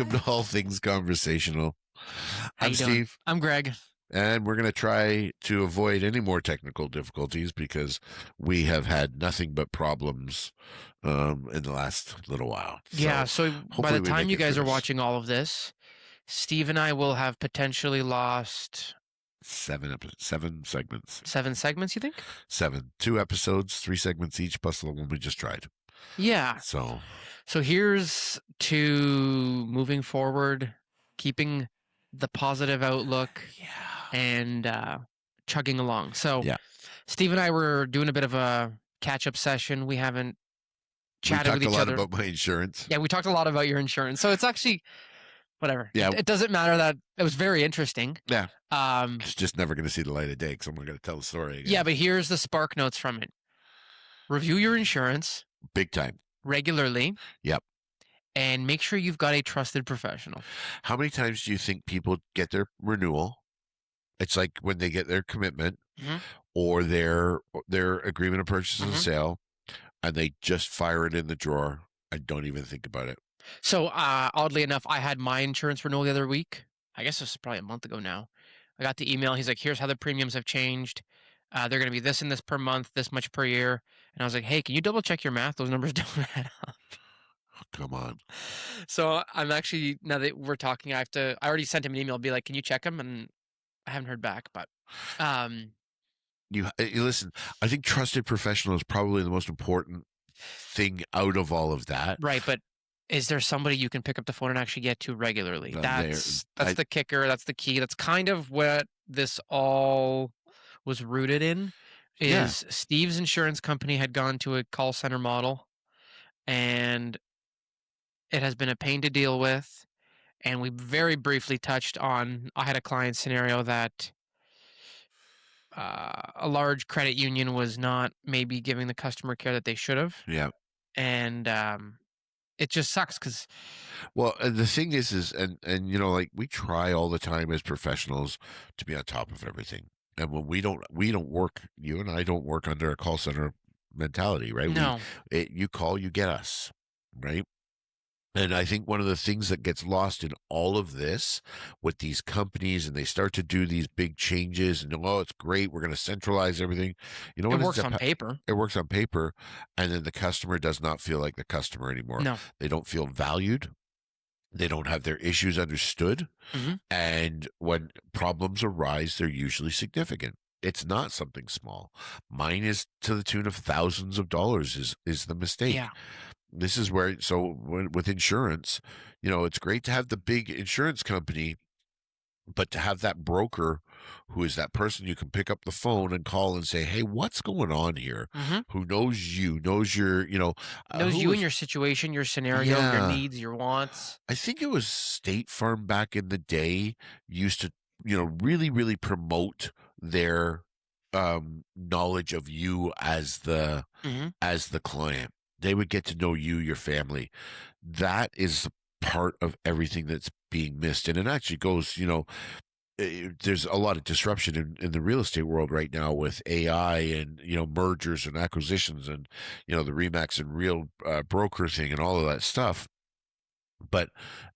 welcome to All Things Conversational. How I'm you doing? Steve, I'm Greg. and we're going to try to avoid any more technical difficulties because we have had nothing but problems in the last little while. Yeah, So so by hopefully the we time make you it through guys are this. watching all of this, Steve and I will have potentially lost Seven segments. 7 segments, you think? Seven. 2 episodes, 3 segments each, plus the one we just tried. Yeah. So, So here's to moving forward, keeping the positive outlook yeah. and chugging along. So Yeah. Steve and I were doing a bit of a catch-up session. We haven't We chatted with talked a each lot other. about my insurance. Yeah, we talked a lot about your insurance. So it's actually whatever. Yeah. It doesn't matter that it was very interesting. Yeah. Um, It's just never going to see the light of day because I'm not going to tell the story again. Yeah, but here's the spark notes from it. Review your insurance Big time. regularly. Yep. And make sure you've got a trusted professional. How many times do you think people get their renewal? It's like when they get their commitment or their agreement of purchase and sale, and they just fire it in the drawer and don't even think about it. So oddly enough, I had my insurance renewal the other week. I guess this was probably a month ago now. I got the email. He's like, here's how the premiums have changed. They're going to be this and this per month, this much per year. And I was like, hey, can you double check your math? Those numbers don't add up. Oh, come on. So I'm actually, now that we're talking, I already sent him an email, be like, can you check them? And I haven't heard back, but You listen. I think trusted professional is probably the most important thing out of all of that. right. But is there somebody you can pick up the phone and actually get to regularly? That's the kicker. That's the key. That's kind of what this all was rooted in. Is Steve's insurance company had gone to a call center model, and it has been a pain to deal with. And we very briefly touched on. I had a client scenario that a large credit union was not maybe giving the customer care that they should have. Yeah. And it just sucks because. Well, and the thing is, and you know, like we try all the time as professionals to be on top of everything, and when we don't work. You and I don't work under a call center mentality, right? No. You call, you get us, right? And I think one of the things that gets lost in all of this with these companies, and they start to do these big changes, and oh, it's great, we're going to centralize everything. You know, It what works on paper. It works on paper, and then the customer does not feel like the customer anymore. No. They don't feel valued. They don't have their issues understood. Mm-hmm. And when problems arise, they're usually significant. It's not something small. Mine is to the tune of thousands of dollars is the mistake. Yeah. This is where, with insurance, you know, it's great to have the big insurance company, but to have that broker who is that person you can pick up the phone and call and say, hey, what's going on here? Who knows you, knows your, knows you and your situation, your scenario, your needs, your wants. I think it was State Farm back in the day used to, really, really promote their knowledge of you as the client. They would get to know you, your family. That is part of everything that's being missed. And it actually goes, there's a lot of disruption in the real estate world right now with AI and, mergers and acquisitions and, the Remax and Real broker thing and all of that stuff. And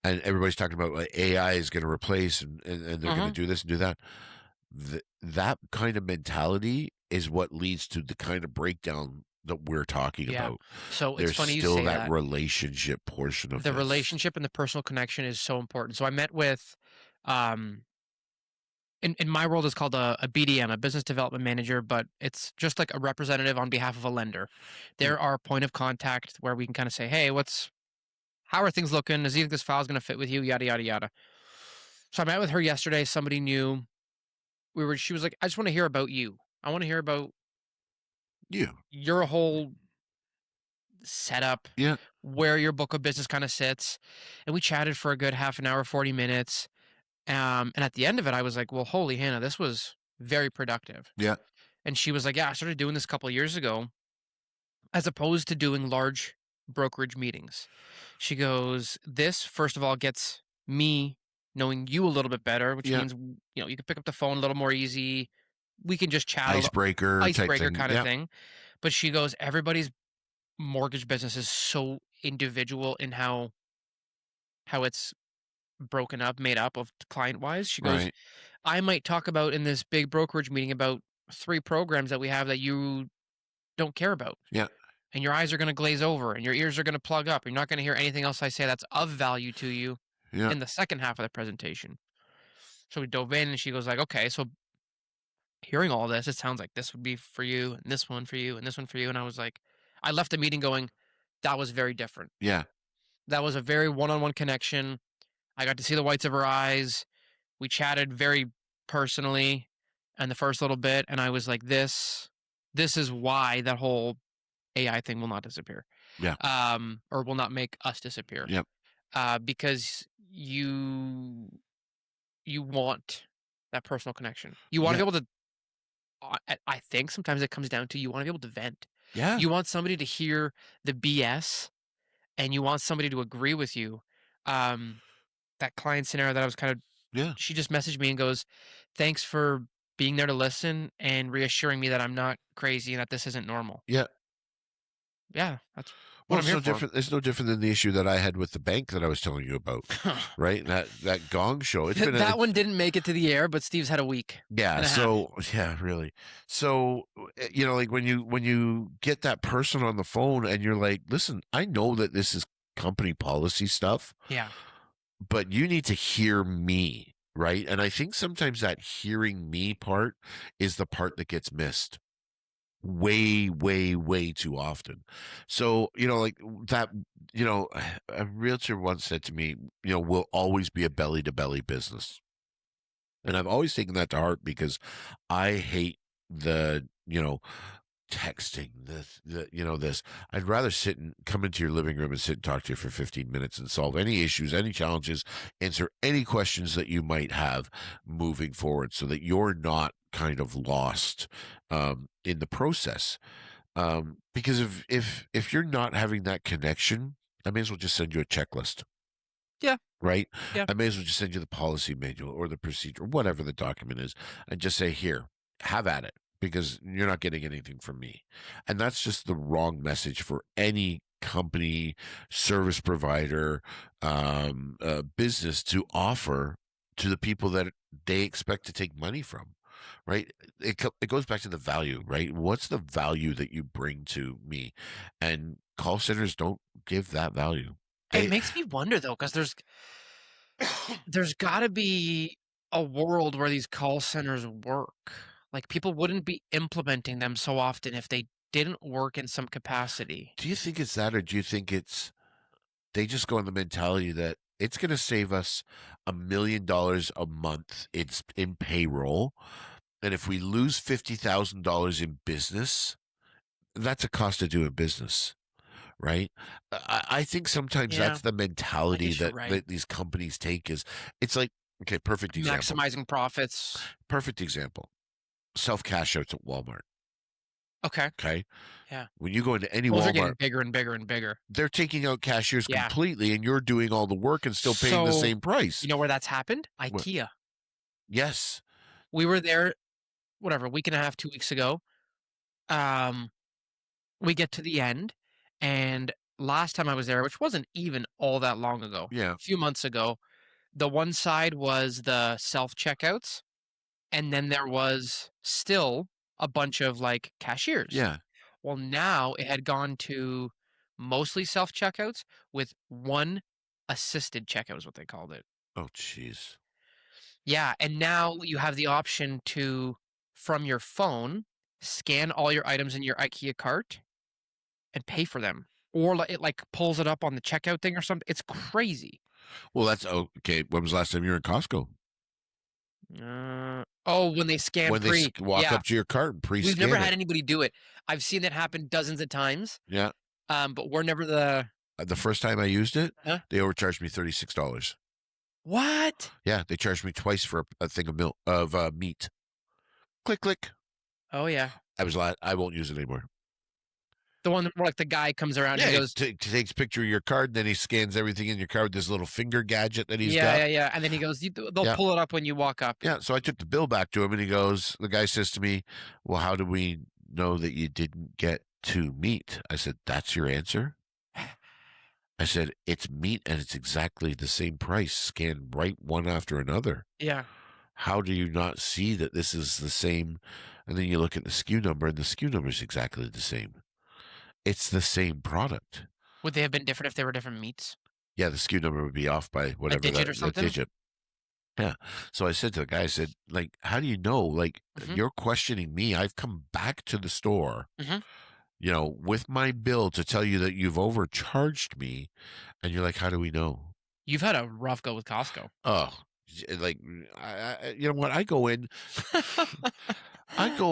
everybody's talking about like AI is going to replace and they're going to do this and do that. That kind of mentality is what leads to the kind of breakdown that we're talking about. So there's it's funny still you say that relationship portion of the this. relationship and the personal connection is so important. So I met with, in my world, it's called a BDM, a business development manager, but it's just like a representative on behalf of a lender. They're our point of contact where we can kind of say, hey, how are things looking? Is this file going to fit with you? Yada, yada, yada. So I met with her yesterday. Somebody new. She was like, I just want to hear about you. I want to hear about your whole setup, where your book of business kind of sits. And we chatted for a good half an hour, 40 minutes. And at the end of it, I was like, well, holy Hannah, this was very productive. Yeah. And she was like, yeah, I started doing this a couple of years ago, as opposed to doing large brokerage meetings. She goes, this, first of all, gets me knowing you a little bit better, which means, you can pick up the phone a little more easy. We can just chat. Icebreaker kind of thing. But she goes, everybody's mortgage business is so individual in how it's broken up, made up of client wise. She goes, Right. I might talk about in this big brokerage meeting about 3 programs that we have that you don't care about. Yeah. And your eyes are going to glaze over and your ears are going to plug up. You're not going to hear anything else I say that's of value to you Yeah. in the second half of the presentation. So we dove in and she goes like, okay, so hearing all this, it sounds like this would be for you and this one for you and this one for you. And I was like, I left the meeting going, that was very different. Yeah. That was a very one-on-one connection. I got to see the whites of her eyes. We chatted very personally and the first little bit. And I was like, this is why that whole AI thing will not disappear. Yeah. Or will not make us disappear. Yep. Because you want that personal connection. You want to Yeah. be able to I think sometimes it comes down to you want to be able to vent. Yeah. You want somebody to hear the BS and you want somebody to agree with you. Um, that client scenario that I was kind of Yeah. she just messaged me and goes, "Thanks for being there to listen and reassuring me that I'm not crazy and that this isn't normal." Yeah. Yeah, that's what Well, I'm it's here no for. different. It's no different than the issue that I had with the bank that I was telling you about, right? That Gong show. It's been a, That it's one didn't make it to the air, but Steve's had a week yeah. and a half. So yeah, really. So like when you get that person on the phone and you're like, listen, I know that this is company policy stuff, Yeah. but you need to hear me, right? And I think sometimes that hearing me part is the part that gets missed way, way, way too often. So, like that, a realtor once said to me, will always be a belly to belly business. And I've always taken that to heart because I hate the, texting this. I'd rather sit and come into your living room and sit and talk to you for 15 minutes and solve any issues, any challenges, answer any questions that you might have moving forward so that you're not kind of lost in the process. Because if you're not having that connection, I may as well just send you a checklist, Yeah. right? Yeah. I may as well just send you the policy manual or the procedure, whatever the document is, and just say, here, have at it, because you're not getting anything from me. And that's just the wrong message for any company, service provider, business to offer to the people that they expect to take money from. Right? It goes back to the value, right? What's the value that you bring to me? And call centers don't give that value. It They makes me wonder though, because there's gotta be a world where these call centers work. Like, people wouldn't be implementing them so often if they didn't work in some capacity. Do you think it's that, or do you think it's they just go on the mentality that it's going to save us $1 million a month in payroll, and if we lose $50,000 in business, that's a cost of doing business, right? I think sometimes Yeah, that's the I mentality guess you're that right. that these companies take. Is it's like, okay, perfect example, Maximizing profits. perfect example. Self cash outs at Walmart. Okay, Okay, yeah. when you go into any Those are Walmart, getting bigger and bigger and bigger. they're taking out cashiers Yeah. completely, and you're doing all the work and still paying the So, same price. you know where that's happened? What? IKEA. Yes. We were there, whatever, a week and a half, 2 weeks ago. Um, we get to the end, and last time I was there, which wasn't even all that long ago, Yeah. a few months ago, the one side was the self-checkouts, and then there was still a bunch of, like, cashiers. Yeah. Well, now it had gone to mostly self-checkouts with 1 assisted checkout is what they called it. Oh, jeez. Yeah, and now you have the option to, from your phone, scan all your items in your IKEA cart and pay for them, or it, like, pulls it up on the checkout thing or something. It's crazy. Well, that's okay. When was the last time you were in Costco? Oh, when they scan When they pre. walk Yeah, up to your cart and we've never pre-scan had it. anybody do it. I've seen it happen dozens of times, Yeah. but we're never the The first time I used it, huh? they overcharged me $36. What? Yeah, they charged me twice for a thing of milk of meat. Click click. Oh, yeah. I won't use it anymore. The one where, like, the guy comes around and Yeah, he he goes, takes a picture of your card, and then he scans everything in your card with this little finger gadget that he's "Yeah, got. yeah, yeah," and then he goes, "They'll Yeah. pull it up when you walk up." Yeah. So I took the bill back to him, and the guy says to me, well, how do we know that you didn't get to meat? I said, that's your answer? I said, "It's meat and it's exactly the same price, scanned right one after another. Yeah. How do you not see that this is the same?" And then you look at the SKU number, and the SKU number is exactly the same. It's the same product. Would they have been different if they were different meats? Yeah, the SKU number would be off by A whatever digit or the something? digit. Yeah. So I said to the guy, I said, like, how do you know? Like, Mhm. you're questioning me. I've come back to the store, Mhm. with my bill to tell you that you've overcharged me. And you're like, how do we know? You've had a rough go with Costco. Oh, like, you know what? I go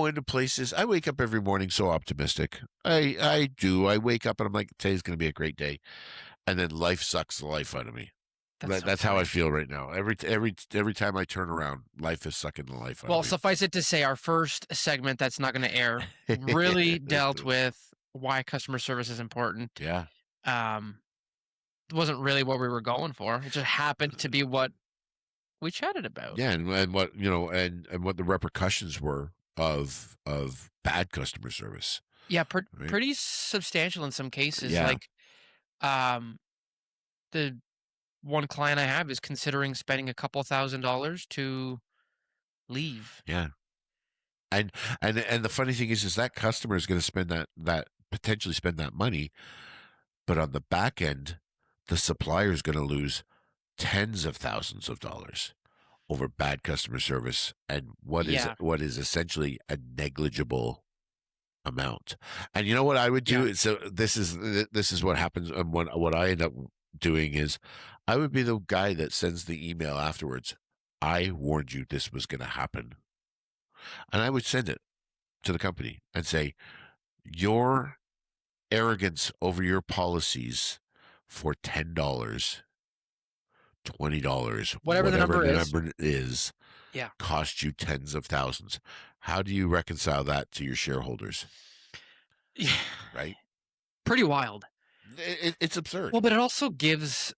into places. I wake up every morning so optimistic. I do. I wake up and I'm like, today's going to be a great day. And then life sucks the life out of me. That's so That's how I funny. feel right now. Every time I turn around, life is sucking the life out of Well, me. suffice it to say, our first segment that's not gonna air really dealt with why customer service is important. Yeah. Um, it wasn't really what we were going for. It just happened to be what we chatted about. Yeah, and what and what the repercussions were of bad customer service, Yeah, right? pretty substantial in some cases. Yeah, Like, um, the one client I have is considering spending a couple $1,000s to leave. yeah. And and the funny thing is that customer is going to spend that potentially spend that money, but on the back end, the supplier is going to lose tens of thousands of dollars over bad customer service and Yeah, what is essentially a negligible amount. And you know what I would yeah. do? So this is what happens. And what I end up doing is, I would be the guy that sends the email afterwards. I warned you this was going to happen, and I would send it to the company and say, your arrogance over your policies for $10, $20, Whatever the whatever number the is. number is, Yeah. cost you tens of thousands. How do you reconcile that to your shareholders? Yeah. Right? Pretty wild. It's absurd. Well, but it also gives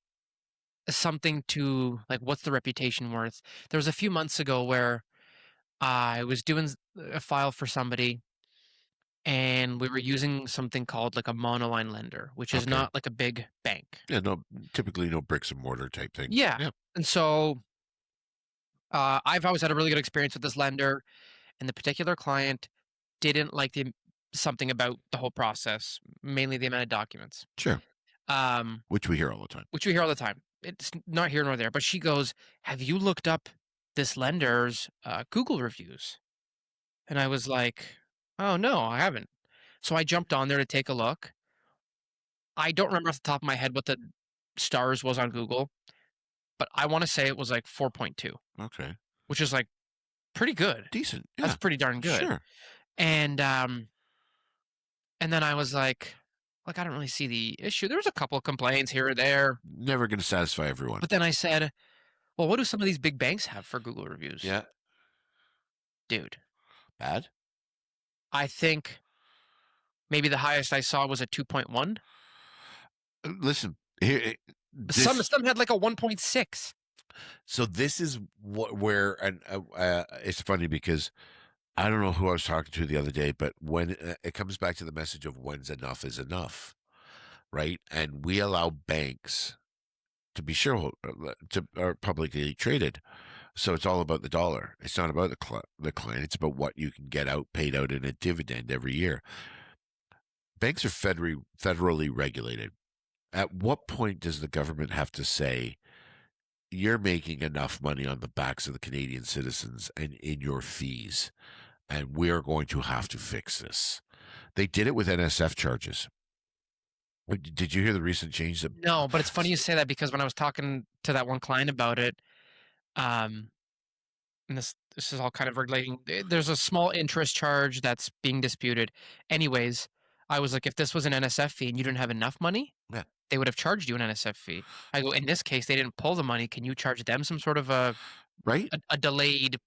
something to like, what's the reputation worth? There was a few months ago where I was doing a file for somebody and we were using something called like a monoline lender, which is Okay. not like a big bank. Yeah, no, typically no bricks and mortar type thing. Yeah. Yeah, And so I've always had a really good experience with this lender, and the particular client didn't like something about the whole process, mainly the amount of documents, sure. um, Which we hear all the time. which we hear all the time. It's not here nor there. But she goes, "Have you looked up this lender's Google reviews?" And I was like, "Oh no, I haven't." So I jumped on there to take a look. I don't remember off the top of my head what the stars was on Google, but I want to say it was like 4.2, Okay. which is like pretty good. Decent. That's Yeah. pretty darn good. Sure. And and then I was like I don't really see the issue. There was a couple of complaints here or there, Never going to satisfy everyone. but then I said, "Well, what do some of these big banks have for Google reviews?" Yeah. Dude, Bad. I think maybe the highest I saw was a 2.1. Listen, here, this, Some had like a 1.6. so this is where, and it's funny because I don't know who I was talking to the other day, but when it comes back to the message of when's enough is enough, right? And we allow banks to be shareholder to are publicly traded. So it's all about the dollar. It's not about the client. It's about what you can get out paid out in a dividend every year. Banks are federally regulated. At what point does the government have to say you're making enough money on the backs of the Canadian citizens and in your fees, and we're going to have to fix this? They did it with NSF charges. Did you hear the recent change that? No, but it's funny you say that because when I was talking to that one client about it, um, and this is all kind of relating. There's a small interest charge that's being disputed. Anyways, I was like, if this was an NSF fee and you didn't have enough money, Yeah, they would have charged you an NSF fee. I go, in this case, they didn't pull the money. Can you charge them some sort of right. a delayed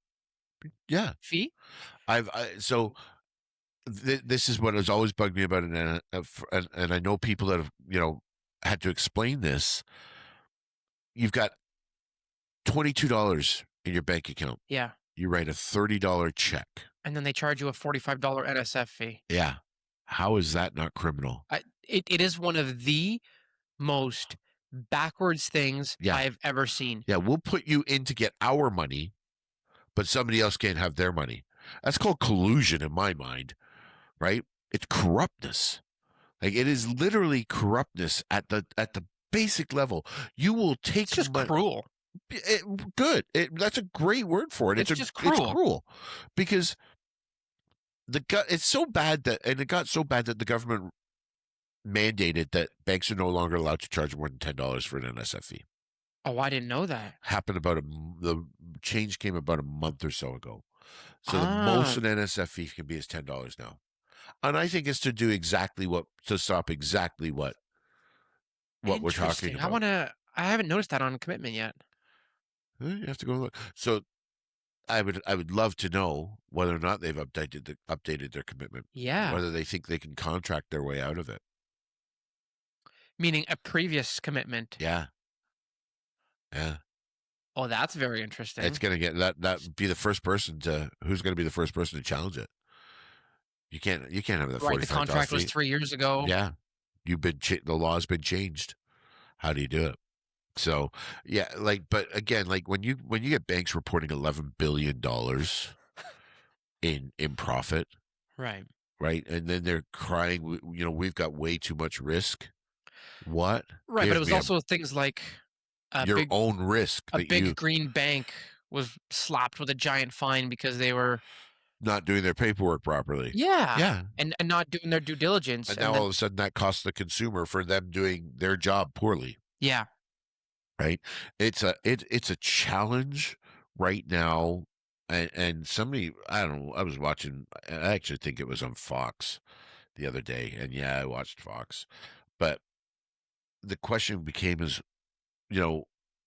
Yeah, fee? so this is what has always bugged me about it, and I know people that have had to explain this. You've got $22 in your bank account. Yeah. You write a $30 check. And then they charge you a $45 NSF fee. Yeah, how is that not criminal? It is one of the most backwards things Yeah. I've ever seen. Yeah. We'll put you in to get our money, but somebody else can't have their money. That's called collusion in my mind, right? It's corruptness. Like it is literally corruptness at the basic level. You will It's take just money. cruel. Good. That's a great word for it. It's just It's cruel. cruel because it's so bad that and it got so bad that the government mandated that banks are no longer allowed to charge more than $10 for an NSF. Oh, I didn't know that. Happened the change came about a month or so ago. So the most Ah, an NSF can be is $10 now. And I think it's to do exactly what to stop exactly what we're talking interesting. about. I haven't noticed that on commitment yet. You have to go look. So I would love to know whether or not they've updated their commitment, Yeah. whether they think they can contract their way out of it. Meaning a previous commitment. Yeah, yeah. Oh, that's very It's interesting. gonna get that be the first person to who's gonna be the first person to challenge it. You can't have that Right. The 45,000 contract was feet. 3 years ago. Yeah, the law's been changed. How do you do it? So yeah, like but again, like when you get banks reporting $11 billion in profit, Right. right? And then they're crying, you know, we've got way too much risk. What? Right. But it Give was me also things like a your big own risk a that big you green bank was slapped with a giant fine because they were not doing their paperwork properly. yeah, Yeah. and not doing their due diligence, And and now then all of a sudden that costs the consumer for them doing their job poorly, yeah. right? It's a challenge right now. And somebody, I don't know, I was watching, I actually think it was on Fox the other day. And yeah, I watched Fox. But the question became is, you know,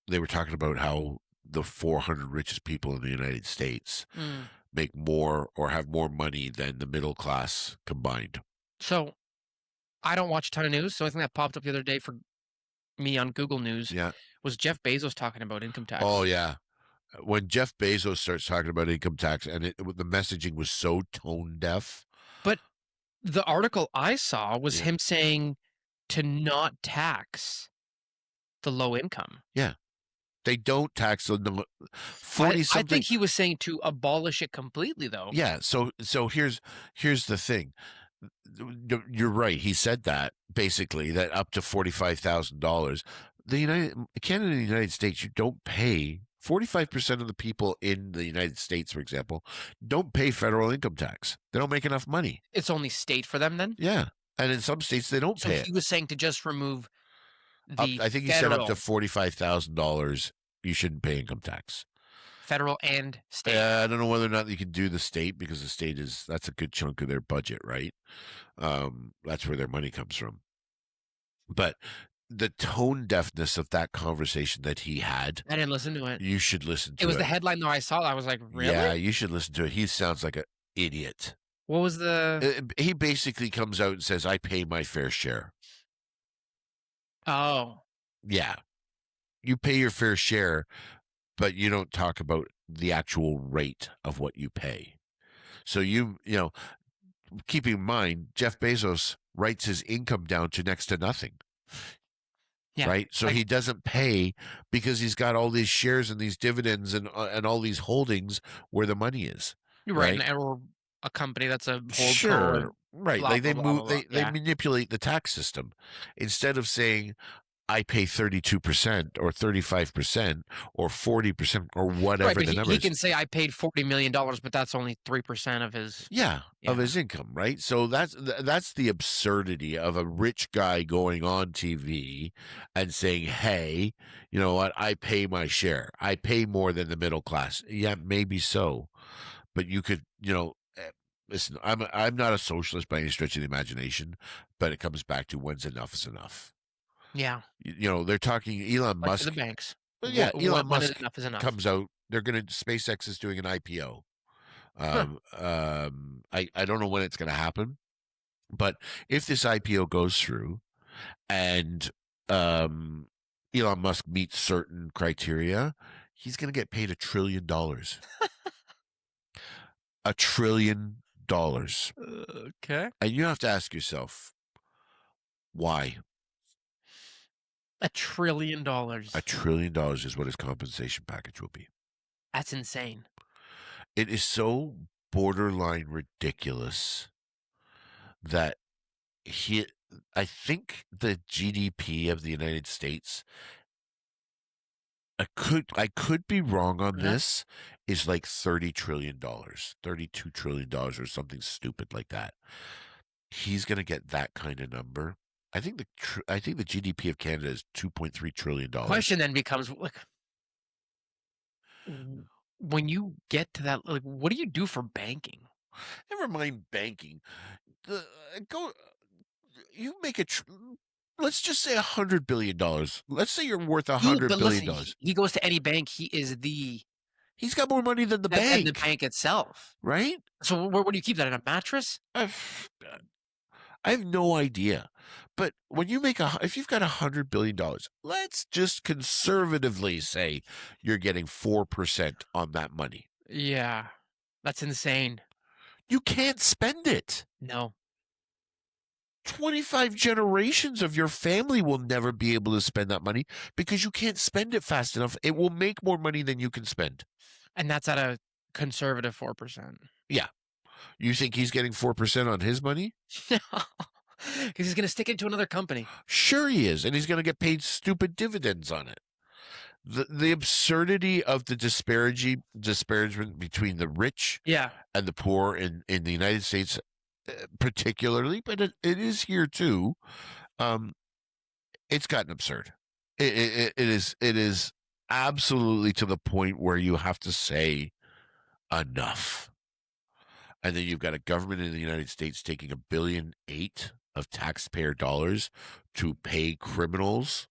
they were talking about how the 400 richest people in the United States Mm. make more or have more money than the middle class combined. So, I don't watch a ton of news, so I think that popped up the other day for me on Google News Yeah. was Jeff Bezos talking about income Oh, tax. yeah. When Jeff Bezos starts talking about income tax and the messaging was so tone deaf. But the article I saw was Yeah. him saying to not tax the low income. Yeah. They don't tax the I 40 I think something. he was saying to abolish it completely, though. Yeah. So here's the thing. You're right. He said that basically that up to $45,000. The United Canada and the United States, you don't pay 45% of the people in the United States, for example, don't pay federal income tax. They don't make enough money. It's only state for them then? Yeah. And in some states they don't So pay it. he was saying to just remove Up the I think he said up to $45,000 you shouldn't pay income tax. federal and state. I don't know whether or not you can do the state because the state that's a good chunk of their budget, right? That's where their money comes from. But the tone deafness of that conversation that he had, I didn't listen to it. you should listen It to was the it. headline though I saw, I was like, Yeah, "Really?" you should listen to it. He sounds like an idiot. What was the He basically comes out and says, "I pay my fair share." oh, Yeah, you pay your fair share, but you don't talk about the actual rate of what you pay. So you know, keeping in mind, Jeff Bezos writes his income down to next to nothing, yeah. right? So Like he doesn't pay because he's got all these shares and these dividends and all these holdings where the money is, you're right, right? or a company that's a holdco Sure, and right. blah, Like blah, blah, blah, blah. they Yeah. manipulate the tax system instead of saying I pay 32% or 35% or 40% or Right, whatever but the number he is. can say, "I paid $40 million, but that's only 3% of his" Yeah, of yeah. his income, right? So that's the absurdity of a rich guy going on TV and saying, "Hey, you know what? I pay my share. I pay more than the middle class." Yeah, maybe so, but you could, you know, listen. I'm not a socialist by any stretch of the imagination, but it comes back to when's enough is enough. Yeah, You know, they're talking Elon like for the Musk. banks. Well, yeah, Elon When is Musk enough is enough. comes out. They're gonna SpaceX is doing an IPO. Huh. I don't know when it's going to happen, but if this IPO goes through and um, Elon Musk meets certain criteria, he's going to get paid $1 trillion. $1 trillion. Okay. And you have to ask yourself, why? $1 trillion. $1 trillion is what his compensation package will be. That's insane. It is so borderline ridiculous that he I think the GDP of the United States, I could be wrong on Uh-huh. this, is like $30 trillion, $32 trillion, or something stupid like that. He's gonna get that kind of number. I think the GDP of Canada is $2.3 trillion. Question then becomes like, when you get to that, like, what do you do for banking? Never mind banking. The go you make a let's just say $100 billion. Let's say you're worth a You hundred but billion listen, he dollars. he goes to any bank, he is He's got more money than the than the bank, bank itself. right? So where do you keep that, in a mattress? I have no idea. But when you make if you've got $100 billion, let's just conservatively say you're getting 4% on that money. Yeah. That's insane. You can't spend it. No. 25 generations of your family will never be able to spend that money because you can't spend it fast enough. It will make more money than you can spend. And that's at a conservative 4%. Yeah. You think he's getting 4% on his money? Because he's gonna stick it to another company. Sure he is, and he's going to get paid stupid dividends on it. The absurdity of the disparagement between the rich Yeah. and the poor in the United States, particularly, but it is here too. Um, it's gotten absurd. It is absolutely to the point where you have to say enough. And then you've got a government in the United States taking $1.8 billion of taxpayer dollars to pay criminals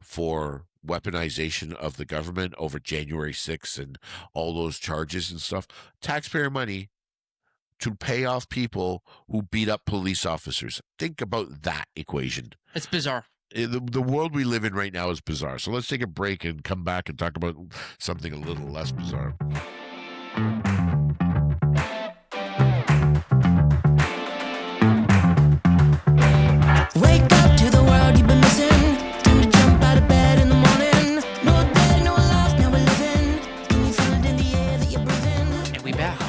for weaponization of the government over January 6th and all those charges and stuff. Taxpayer money to pay off people who beat up police officers. Think about that equation. It's bizarre. The world we live in right now is bizarre. So let's take a break and come back and talk about something a little less bizarre. Wake up to the world you've been missing. Time to jump out of bed in the morning. No day, no life, now we're living. Can you feel it in the air that you're breathing? And we back.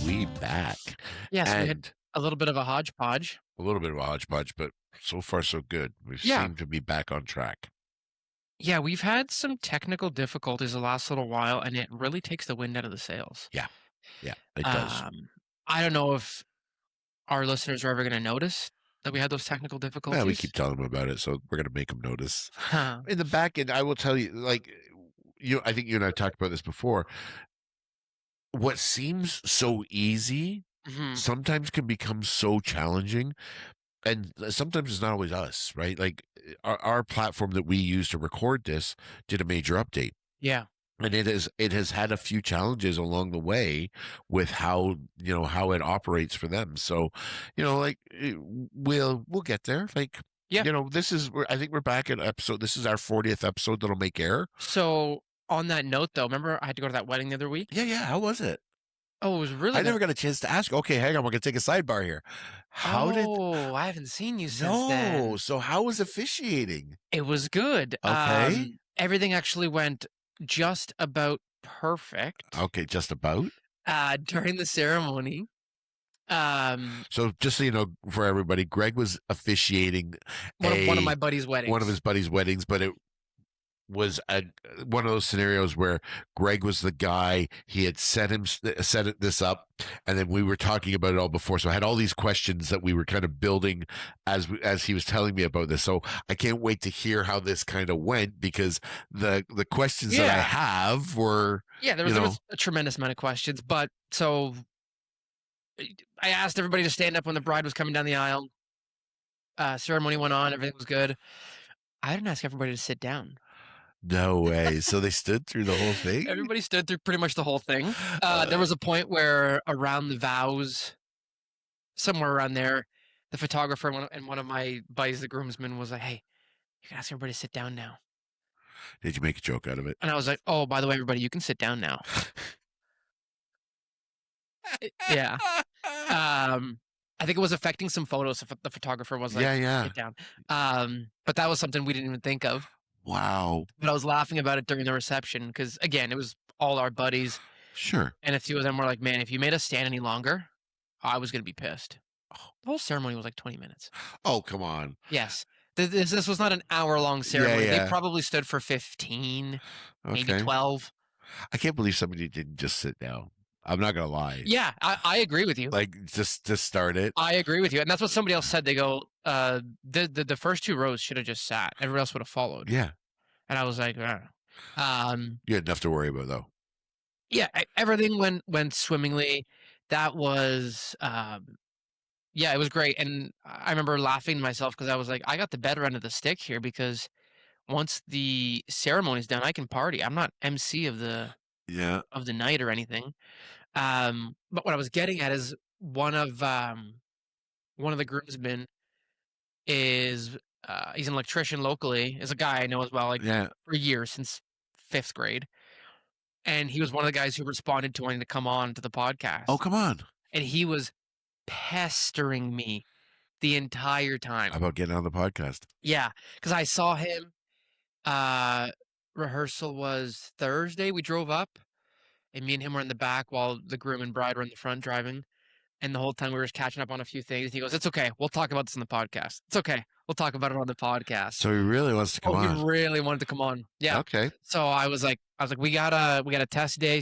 We back. Yeah, so we had And a little bit of a hodgepodge. a little bit of a hodgepodge, but so far so good. We Yeah. seem to be back on track. Yeah, we've had some technical difficulties the last little while, and it really takes the wind out of the sails. Yeah. Yeah, it does. I don't know if our listeners are ever gonna notice that we had those technical Yeah, we difficulties. keep telling them about it, so we're gonna make them notice. Huh. In the back end, I will tell you, like I think you and I talked about this before. What seems so easy Mhm. sometimes can become so challenging, and sometimes it's not always us, right? Like our platform that we use to record this did a major update. Yeah. And it has had a few challenges along the way with how it operates for them. So, like we'll get there. Like, Yeah. I think we're back at episode. This is our 40th episode that'll make air. So, on that note, though, remember I had to go to that wedding the other week? Yeah, yeah. How was it? Oh, it was really I never nice. got a chance to ask. Okay, hang on. We're gonna take a sidebar here. How did Oh, I haven't seen you since no? then. So how was officiating? It was good. Okay, Everything actually went just about perfect, okay, just about. during the ceremony. Um, So just so you know, for everybody, Greg was officiating one of my a buddy's one of weddings. his buddies' weddings, but it was one of those scenarios where Greg was the guy. He had this up, and then we were talking about it all before. So I had all these questions that we were kind of building as he was telling me about this. So I can't wait to hear how this kind of went because the questions that I Yeah. have were, Yeah, there was a tremendous amount of questions, but so I asked everybody to stand up when the bride was coming down the aisle. Ceremony went on, everything was good. I didn't ask everybody to sit down. no way. So they stood through the whole thing. Everybody stood through pretty much the whole thing. There was a point where around the vows, somewhere around there, the photographer and one of my buddies, the groomsmen, was like, "Hey, you can ask everybody to sit down now." Did you make a joke out of it? And I was like, "Oh, by the way, everybody, you can sit down now." Yeah. I think it was affecting some photos if the photographer was like, Yeah, yeah. "Sit down." But that was something we didn't even think of. Wow. But I was laughing about it during the reception because, again, it was all our buddies, Sure. and a few of them were like, "Man, if you made us stand any longer, I was gonna be pissed." Oh, The whole ceremony was like 20 minutes. oh, come on. Yes. This was not an hour-long Yeah, ceremony. They yeah. probably stood for 15, maybe Okay. 12. I can't believe somebody didn't just sit down. I'm not gonna lie. Yeah, I agree with you. Like just start it. I agree with you, and that's what somebody else said. They go, the first 2 rows should have just sat. Everyone else would have followed." Yeah. And I was like, "I don't know." You had enough to worry about though. Yeah, everything went swimmingly. That was, yeah, it was great, and I remember laughing to myself because I was like, "I got the better end of the stick here because once the ceremony's done, I can party. I'm not MC Yeah. of the night or anything." But what I was getting at is one of the groomsmen is, he's an electrician locally, is a guy I know as well, like, Yeah. for years, since 5th grade, and he was one of the guys who responded to wanting to come on to the podcast, Oh, come on. and he was pestering me the entire How time. about getting on the podcast? Yeah, because I saw him, uh, rehearsal was Thursday, we drove up, and me and him were in the back while the groom and bride were in the front driving. And the whole time we were just catching up on a few things. He goes, "It's okay. We'll talk about this on the podcast. It's okay. We'll talk about it on the podcast." So he really wants to come Oh, he on. really wanted to come on. Yeah. Okay. So I was like, we got a test day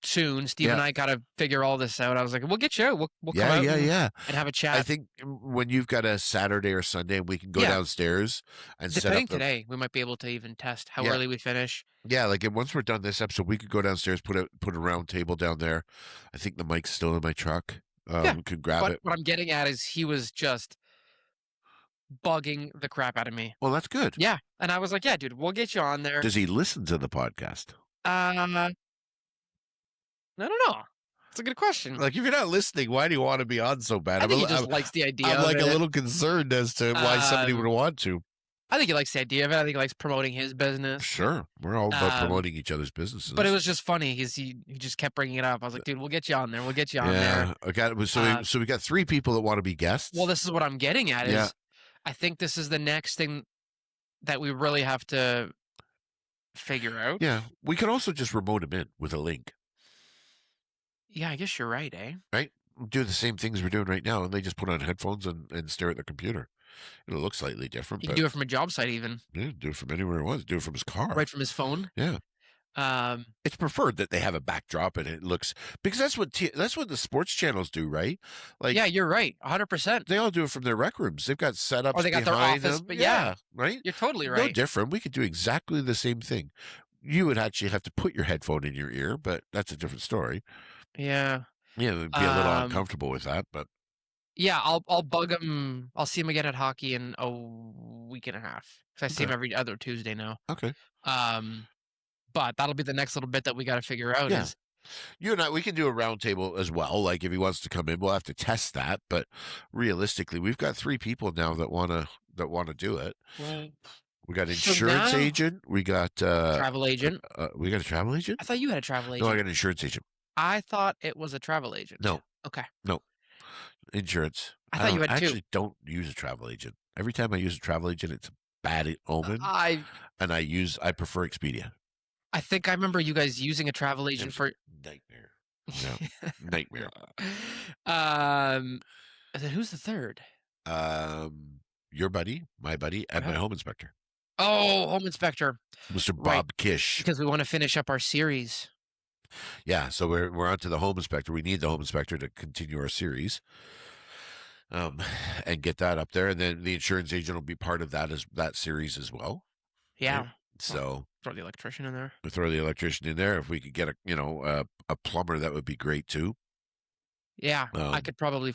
soon. Steve and Yeah. I got to figure all this out. I was like, we'll get you out. We'll come Yeah, out yeah, yeah. and have a I chat. think when you've got a Saturday or Sunday, we can go Yeah. downstairs and set Depending up the, today, we might be able to even test how Yeah. early we finish. yeah, like and once we're done this episode, we could go downstairs, put a round table down there. I think the mic's still in my truck. Yeah, We could grab But it. what I'm getting at is he was just bugging the crap out of me. Well, that's good. Yeah. And I was like, yeah, dude, we'll get you on there. Does he listen to the podcast? I don't know. It's a good question. Like, if you're not listening, why do you want to be on so bad? I think he I'm, just likes the idea I'm of like it. a little concerned as to why somebody Um, would want to. I think he likes the idea of it. I think he likes promoting his business. Sure, we're all about Um, promoting each other's businesses. But it was just funny. He just kept bringing it up. I was like, dude, we'll get you on there. We'll get you on there. yeah. I got so we got 3 people that want to be guests. Well, this is what I'm getting at. Yeah. Is I think this is the next thing that we really have to figure out. yeah, we could also just remote him in with a link. Yeah, I guess you're right, eh? Right? Do the same things we're doing right now, and they just put on headphones and stare at the computer. It'll look slightly different, He but can do it from a job site, even yeah, do it from anywhere he wants. Do it from his car. right from his phone. Yeah. It's preferred that they have a backdrop and it looks because that's what the sports channels do, right? Like, Yeah, you're right. 100%. they all do it from their rec rooms. They've got setups Or they got their behind office, them. but yeah. Right. You're totally No right. different. We could do exactly the same thing. You would actually have to put your headphone in your ear, but that's a different story. Yeah. Yeah, they'd be a little Um, uncomfortable with that, but Yeah, I'll bug him. I'll see him again at hockey in a week and a half because I see him Okay. every other Tuesday now. okay. But that'll be the next little bit that we got to figure out. Yeah. Is You and I, we can do a round table as well. Like if he wants to come in, we'll have to test that. But realistically, we've got 3 people now that wanna do it. well, We got So insurance now- agent. We got travel agent. we got a travel agent. I thought you had a travel No, agent. I got an insurance agent. I thought it was a travel agent. No. Okay. Insurance. I thought you don't- had I 2. actually don't use a travel agent. Every time I use a travel agent, it's a bad omen, I and I prefer Expedia. think I remember you guys using a travel agent It's for. nightmare. No, nightmare. Then who's the third? Your buddy, my buddy, and my Okay. home inspector, Oh, home inspector. Mr. Right. Bob Kish. Because we want to finish up our series. Yeah, so we're on to the home inspector. We need the home inspector to continue our series, and get that up there, and then the insurance agent will be part of that series as well. Yeah. Right? So Throw the electrician in there. we throw the electrician in there. If we could get a plumber, that would be great too. Yeah. I Um, could probably.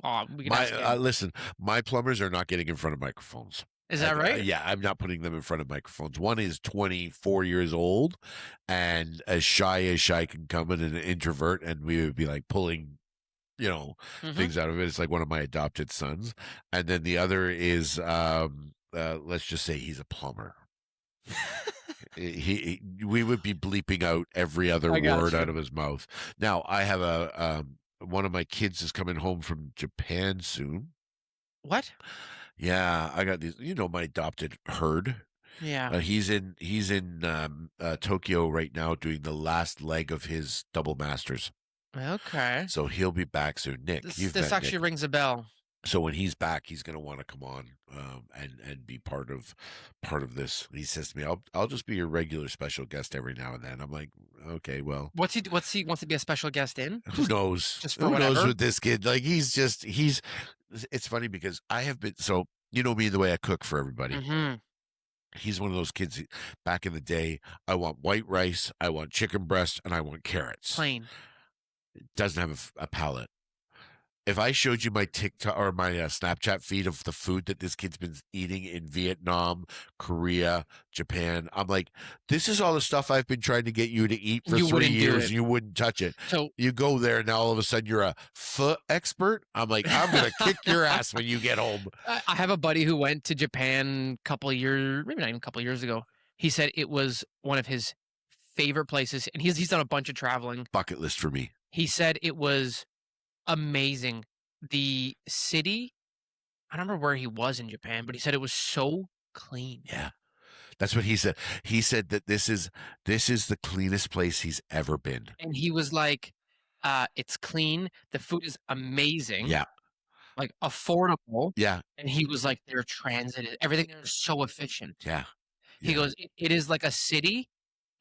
We could My ask him. listen, my plumbers are not getting in front of microphones. Is that right? Yeah, I'm not putting them in front of microphones. One is 24 years old and as shy can come, and an introvert, and we would be like pulling, Mhm. things out of it. It's like one of my adopted sons. And then the other is, let's just say he's a plumber. We would be bleeping out every other I got word you. out of his mouth. Now I have one of my kids is coming home from Japan soon. What? Yeah, I got these, my adopted herd. Yeah. He's in Tokyo right now doing the last leg of his double masters. Okay. So he'll be back soon. Nick, you've This met actually Nick. rings a bell. So when he's back, he's going to want to come on and be part of this. He says to me, "I'll just be your regular special guest every now and then." I'm like, "Okay, well, What's he wants to be a special guest in? who knows? Just for Who knows whatever? with this kid? Like he's. It's funny because I have been so you know me the way I cook for everybody. Mm-hmm. He's one of those kids. Back in the day, I want white rice, I want chicken breast, and I want carrots. Plain. Doesn't have a palate. If I showed you my TikTok or my Snapchat feed of the food that this kid's been eating in Vietnam, Korea, Japan, I'm like, this is all the stuff I've been trying to get you to eat for You 3 wouldn't do years. it. And you wouldn't touch it. So You go there, and now all of a sudden you're a pho expert. I'm like, I'm gonna kick your ass when you get home. I have a buddy who went to Japan a couple of years, maybe not even a couple of years ago. He said it was one of his favorite places, and he's done a bunch of traveling. Bucket list for me. He said it was amazing. The city, I don't remember where he was in Japan, but he said it was so clean. Yeah. That's what he said. He said that this is the cleanest place he's ever been. And he was like, it's clean. The food is amazing. Yeah. Like affordable. Yeah. And he was like, their transit, everything there is so efficient. Yeah. He goes, it is like a city.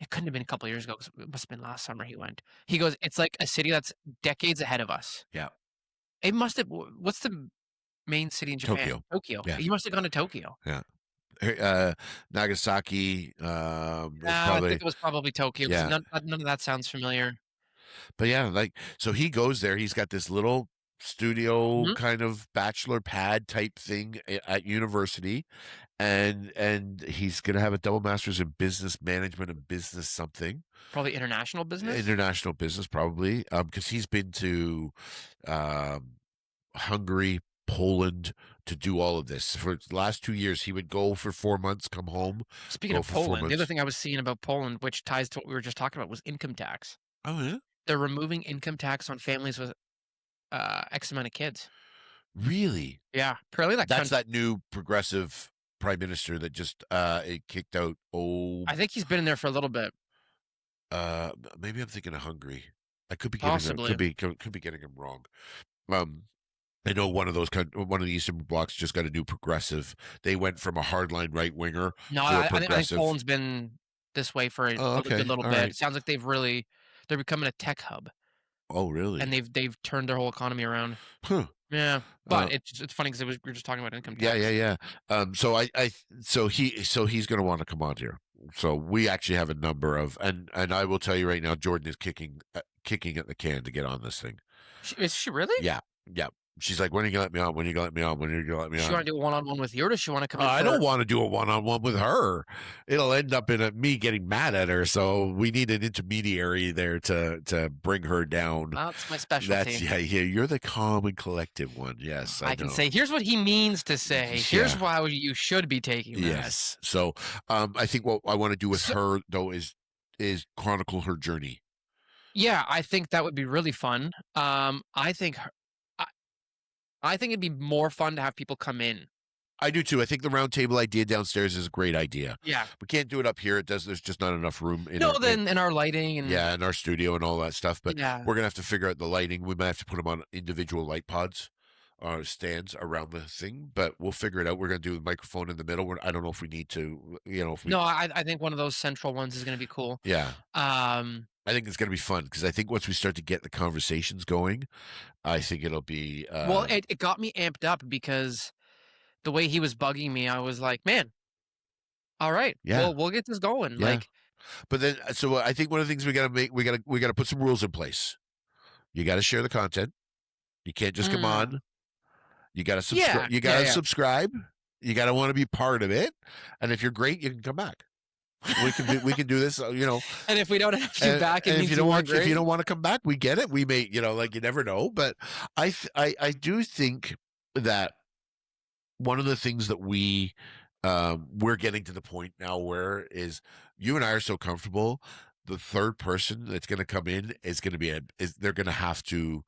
It couldn't have been a couple of years ago because it must have been last summer he went. He goes, it's like a city that's decades ahead of us. Yeah. It must have, what's the main city in Japan? Tokyo. Tokyo. Yeah. You must have gone to Tokyo. Yeah. Nagasaki. I think it was probably Tokyo. Yeah. None of that sounds familiar. But yeah, like so he goes there. He's got this little studio Mhm. kind of bachelor pad type thing at university, and he's gonna have a double master's in business management and business something. Probably international business. International business, probably, because he's been to Hungary, Poland to do all of this. For the last 2 years, he would go for 4 months, come home. Speaking go of for 4 Poland, the other months. thing I was seeing about Poland, which ties to what we were just talking about, was income tax. Oh yeah, They're removing income tax on families with X amount of kids. really? Yeah, apparently That's that new progressive prime minister that just it kicked out. Oh, I think he's been in there for a little bit. Maybe I'm thinking of Hungary. I could be getting Possibly. could be getting him wrong. I know one of the Eastern blocks just got a new progressive. They went from a hardline right winger No, to a I think progressive. Poland's been this way for a okay. good little All bit. right. It sounds like they're becoming a tech hub, Oh, really? and they've turned their whole economy around. Huh. Yeah, but Uh, it's funny because we were just talking about income Yeah, tax. yeah, yeah. So he's going to want to come on here. So we actually have a number of, and I will tell you right now, Jordan is kicking at the can to get on this thing. Is she really? Yeah, yeah. She's like, when are you gonna let me on? When are you gonna let me on? When are you gonna let me Does on? she want to do a one-on-one with you, or does she want to come in? I for- don't want to do a one-on-one with her. It'll end up in me getting mad at her. So we need an intermediary there to bring her down. That's my specialty. Yeah. You're the calm and collective one. Yes, I can know. say, here's what he means to say. Here's Yeah. why you should be taking this. Yes. So I think what I want to do with So- her though is chronicle her journey. Yeah, I think that would be really fun. I think it'd be more fun to have people come in. I do too. I think the round table idea downstairs is a great idea. Yeah. We can't do it up here. There's just not enough room in In our lighting and in our studio and all that stuff. But yeah. we're gonna have to figure out the lighting. We might have to put them on individual light pods or stands around the thing, but we'll figure it out. We're gonna do a microphone in the middle. I don't know if we need to, if we, No, I think one of those central ones is going to be cool. yeah. Um, I think it's gonna be fun because I think once we start to get the conversations going, I think it'll be. well, it got me amped up because the way he was bugging me, I was like, man, all right, Yeah. well, we'll get this going. Yeah. Like, But then, so I think one of the things we gotta put some rules in place. You gotta share the content. You can't just come on. You gotta subscribe. Yeah, You gotta yeah. subscribe. You gotta want to be part of it. And if you're great, you can come back. We can do this. and if we don't have you back, it and means if you don't great. if you don't want to come back, we get it. We may, like you never know. But I do think that one of the things that we're getting to the point now where is you and I are so comfortable. The third person that's going to come in is going to be they're going to have to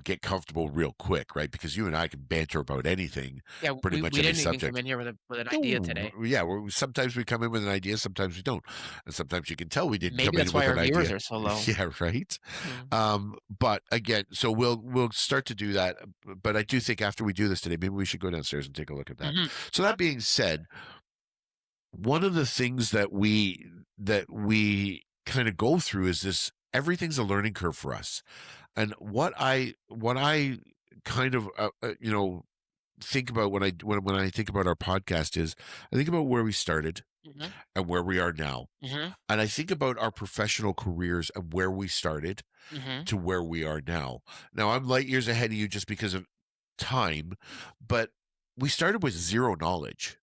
get comfortable real quick, right? Because you and I can banter about anything, Yeah, pretty much we any didn't even come subject. in here with an idea No, today. yeah, sometimes we come in with an idea, sometimes we don't, and sometimes you can tell we didn't come Maybe in that's why with our an viewers idea. are so low. Yeah, right. Mm. But again, so we'll start to do that. But I do think after we do this today, maybe we should go downstairs and take a look at that. Mhm. So that being said, one of the things that we kind of go through is this: everything's a learning curve for us. And what I kind of think about when I think about our podcast is, I think about where we started Mhm. and where we are now. Mhm. And I think about our professional careers and where we started Mhm. to where we are now. Now, I'm light years ahead of you just because of time, but we started with zero knowledge.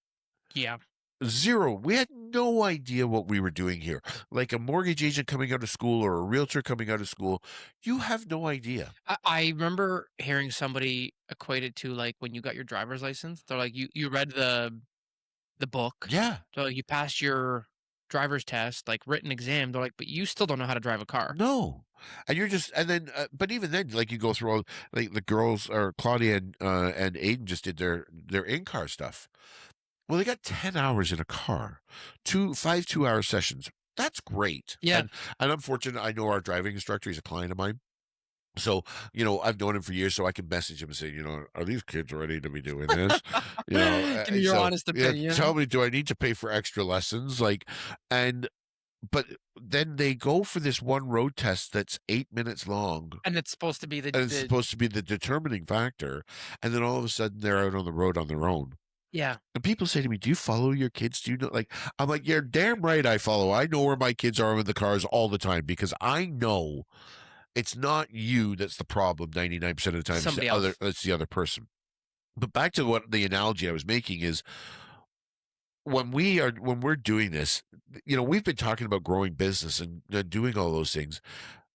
Yeah. Zero. We had no idea what we were doing here. Like a mortgage agent coming out of school or a realtor coming out of school, you have no idea. I remember hearing somebody equate it to like when you got your driver's license. They're like, you read the book, Yeah. so you passed your driver's test, like written exam. They're like, but you still don't know how to drive a car. No. And you're just, and then, but even then, like you go through all, like the girls, or Claudia and Aiden just did their in-car stuff. Well, they got 10 hours in a car, 2 hour sessions. That's great. Yeah. And I'm fortunate. I know our driving instructor. He's a client of mine. So, I've known him for years, so I can message him and say, are these kids ready to be doing this? Give me your So, honest yeah, opinion. tell me, do I need to pay for extra lessons? And, but then they go for this one road test that's 8 minutes long. And it's supposed to be And it's supposed to be the determining factor. And then all of a sudden they're out on the road on their own. yeah. And people say to me, do you follow your kids? Do you know? I'm like, you're damn right I follow. I know where my kids are in the cars all the time, because I know it's not you that's the problem 99% of the time. Somebody It's the other person. But back to what the analogy I was making is, when we're doing this, we've been talking about growing business and doing all those things.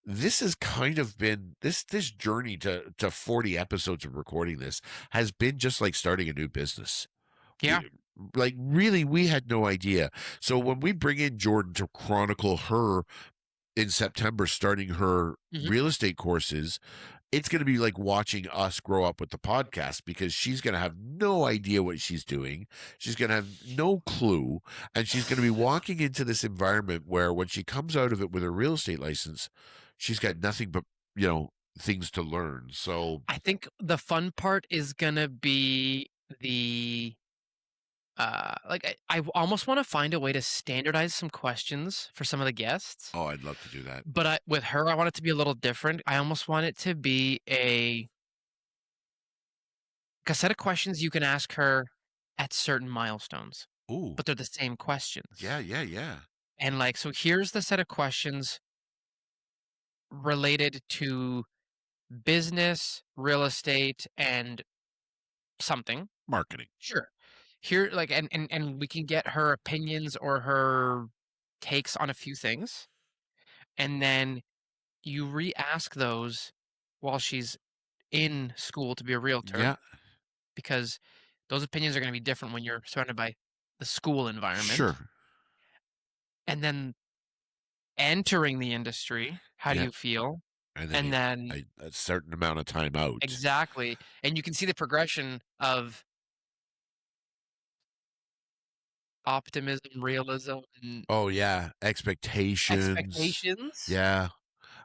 This has kind of been this journey to 40 episodes of recording this has been just like starting a new business. Yeah. Really, we had no idea. So when we bring in Jordan to chronicle her in September, starting her Mhm. real estate courses, it's going to be like watching us grow up with the podcast, because she's going to have no idea what she's doing. She's going to have no clue. And she's going to be walking into this environment where, when she comes out of it with her real estate license, she's got nothing but, things to learn. So I think the fun part is gonna be the like I almost want to find a way to standardize some questions for some of the guests. oh, I'd love to do that. But with her, I want it to be a little different. I almost want it to be like a set of questions you can ask her at certain milestones, Ooh. but they're the same questions. Yeah, yeah, yeah. And like, so here's the set of questions related to business, real estate, and something. Marketing. Sure. Here, like, and we can get her opinions or her takes on a few things, and then you re-ask those while she's in school to be a realtor, Yeah, because those opinions are going to be different when you're surrounded by the school environment. sure. And then entering the industry, how do Yeah. you feel? And And then then a certain amount of time out. exactly, and you can see the progression of optimism, realism, and Oh yeah, expectations. expectations, Yeah.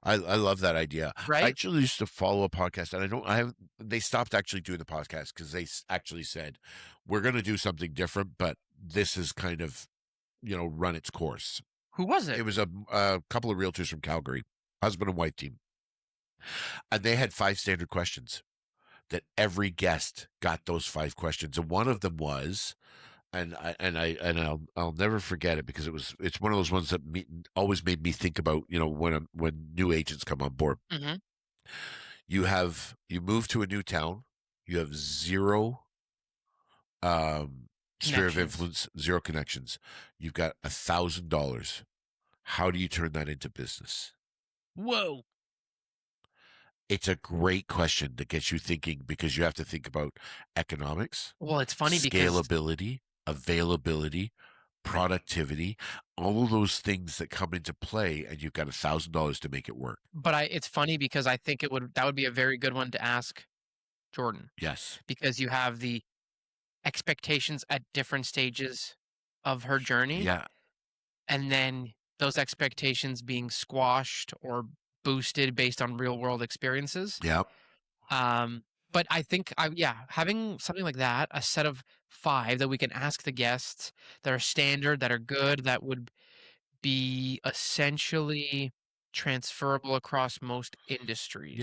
I love that idea. I right? actually used to follow a podcast, and they stopped actually doing the podcast because they actually said, we're going to do something different, but this is kind of, run its course. Who was It it? was a couple of realtors from Calgary, husband and wife team. And they had 5 standard questions that every guest got. Those 5 questions. And one of them was, I'll never forget it, because it's one of those ones that always made me think about, when new agents come on board. Hmm. You move to a new town, you have zero sphere of Connections. influence, 0 connections. You've got $1,000. How do you turn that into business? Whoa. It's a great question that gets you thinking, because you have to think about economics, Well, it's funny because scalability, availability, productivity, all of those things that come into play, and you've got $1,000 to make it work. But it's funny because I think that would be a very good one to ask Jordan, Yes. because you have the expectations at different stages of her journey, Yeah. and then those expectations being squashed or boosted based on real world experiences. Yeah. Um, but I think having something like that, a set of 5 that we can ask the guests that are standard, that are good, that would be essentially transferable across most Yeah. industries.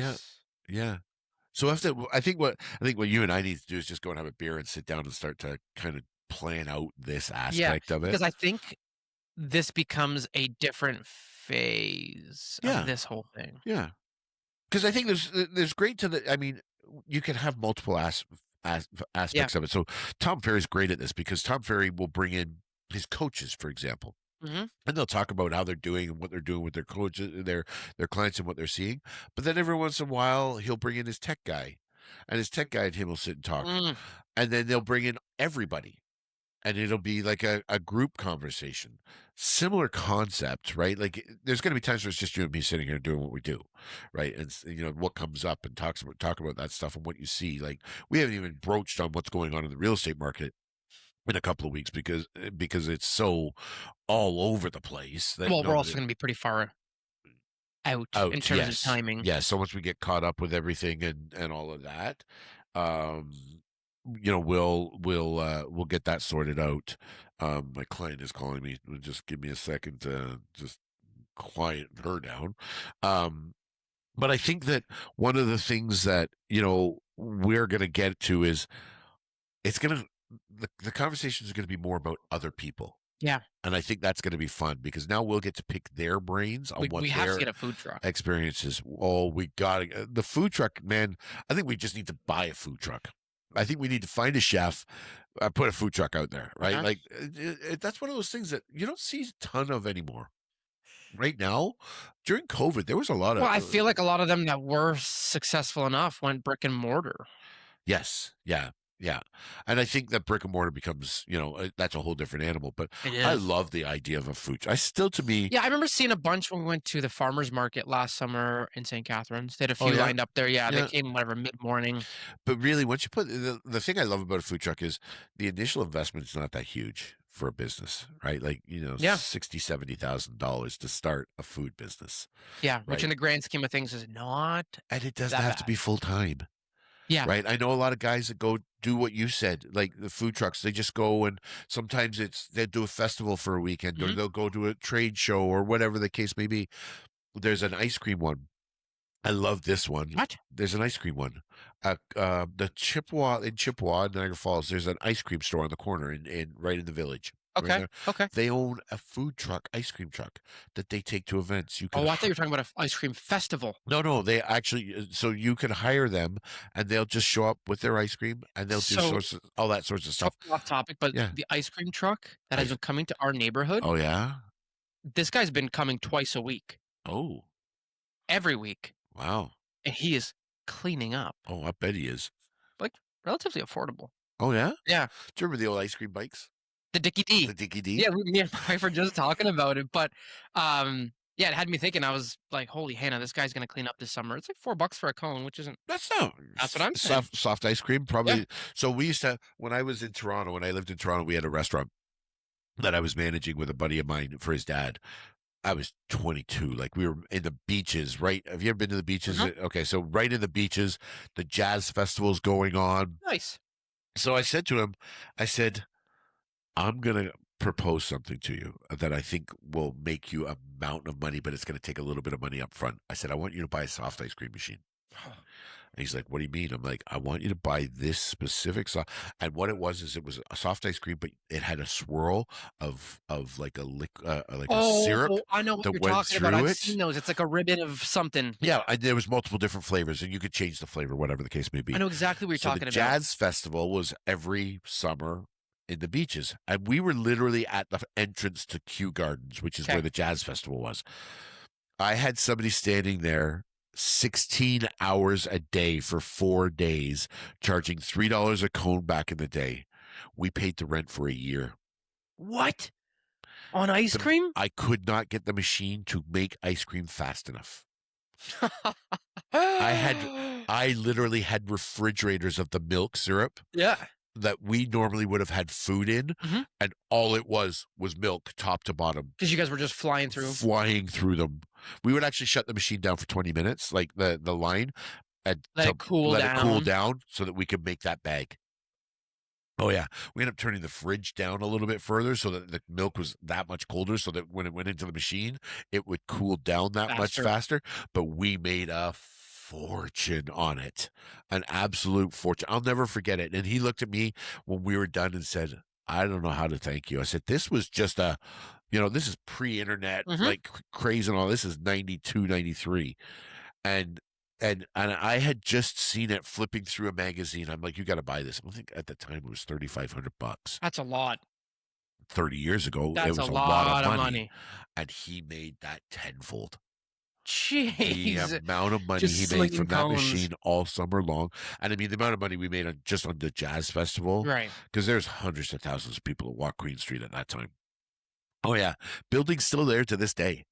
Yeah. So I think what you and I need to do is just go and have a beer and sit down and start to kind of plan out this Yeah, aspect of it. because I think this becomes a different phase of Yeah. this whole thing. Yeah. Because I think there's great to the. I mean, you can have multiple Yeah. aspects of it. So Tom Ferry's great at this because Tom Ferry will bring in his coaches, for example, Mhm. and they'll talk about how they're doing and what they're doing with their coaches, their clients, and what they're seeing. But then every once in a while, he'll bring in his tech guy, and his tech guy and him will sit and talk, Mm. and then they'll bring in everybody. And it'll be like a group conversation, similar concept, right? Like there's going to be times where it's just you and me sitting here doing what we do, right? And what comes up and talk about that stuff and what you see. Like we haven't even broached on what's going on in the real estate market in a couple of weeks because it's so all over the place that Well, we're nobody also gonna be pretty far out in out. terms of Yes, timing. yes. So once we get caught up with everything and all of that, um, we'll get that sorted out. My client is calling me. Just give me a second to just quiet her down. But I think that one of the things that we're going to get to is it's going to the conversations are going to be more about other people. Yeah. And I think that's going to be fun because now we'll get to pick their brains on what We have to their get a food truck. experiences. Oh, we got the food truck, man. I think we just need to buy a food truck. I think we need to find a chef, put a food truck out there, right? Uh-huh. Like that's one of those things that you don't see a ton of anymore. Right now, during COVID, there was a lot of. Well, I feel like a lot of them that were successful enough went brick and mortar. Yes, yeah, yeah, and I think that brick and mortar becomes, that's a whole different animal. But It I is. love the idea of a food. I still, to me, Yeah, I remember seeing a bunch when we went to the farmers market last summer in St. Catharines. They had a oh few yeah, lined up there. Yeah, they yeah. came whatever mid-morning. But really, once you put the thing I love about a food truck is the initial investment is not that huge for a business, right? Like, Yeah. $60,000-$70,000 to start a food business, Yeah, which right? in the grand scheme of things is not And it doesn't that have to bad. be full time, Yeah. right? I know a lot of guys that go do what you said, like the food trucks. They just go and sometimes they do a festival for a weekend or Mhm. they'll go to a trade show or whatever the case may be. There's an ice cream one. I love this one. What? There's an ice cream one. The Chippewa in Niagara Falls, there's an ice cream store on the corner in right in the village. Right Okay. there. Okay. They own a food truck, ice cream truck that they take to events. You can Oh, I thought you were talking about an ice cream festival. no, they actually so you can hire them and they'll just show up with their ice cream and they'll do So, all that sorts of stuff. off topic, but Yeah. the ice cream truck that has Ice- been coming to our neighborhood, Oh yeah. this guy's been coming twice a week, Oh every week, wow. and he is cleaning up, Oh, I bet he is. like relatively affordable. Oh yeah. Yeah, Do you remember the old ice cream bikes? the Dickie D. The Dickie D. Yeah, me and my wife were just talking about it, but yeah, it had me thinking. I was like, "Holy Hannah, this guy's gonna clean up this summer." It's like $4 for a cone, which isn't. That's not. That's what I'm saying. Soft ice cream, probably. So we used to when I was in Toronto. When I lived in Toronto, we had a restaurant that I was managing with a buddy of mine for his dad. I was 22. Like we were in the beaches, right? Have you ever been to the beaches? Uh-huh. Okay, so right in the beaches, the jazz festival's going on. Nice. So I said to him, I said, I'm gonna propose something to you that I think will make you a mountain of money, but it's gonna take a little bit of money up front. I said, I want you to buy a soft ice cream machine. And he's like, what do you mean? I'm like, I want you to buy this specific soft. And what it was is it was a soft ice cream, but it had a swirl of like a syrup Oh, I know what that you're went talking about. through I've it. seen those. It's like a ribbon of something. Yeah, there was multiple different flavors, and you could change the flavor, whatever the case may be. I know exactly what you're So talking the about. jazz festival was every summer in the beaches, and we were literally at the entrance to Kew Gardens, which is Okay. where the jazz festival was. I had somebody standing there 16 hours a day for 4 days, charging $3 a cone back in the day. We paid the rent for a year. What? On ice cream? I could not get the machine to make ice cream fast enough. I literally had refrigerators of the milk syrup Yeah. that we normally would have had food in, Mhm. and all it was milk top to bottom. Because you guys were just flying through. Flying through them. We would actually shut the machine down for 20 minutes, like the line, and Let it cool let it cool down. down so that we could make that bag. Oh yeah, we ended up turning the fridge down a little bit further so that the milk was that much colder, so that when it went into the machine, it would cool down that much Faster. faster. But we made a fortune on it, an absolute fortune. I'll never forget it. And he looked at me when we were done and said, "I don't know how to thank you." I said, "This was just a, this is pre-internet, Mhm. like craze and all. This is 92, 93." And I had just seen it flipping through a magazine. I'm like, "You got to buy this." I think at the time it was $3,500. That's a lot. 30 years ago, it That's a was a lot lot of of money, money. and he made that tenfold. The Jeez. amount of money Just he made slinging from that cones. machine all summer long, and I mean the amount of money we made just on the jazz festival, Right. because there's hundreds of thousands of people that walk Queen Street at that time. Oh yeah, building's still there to this day.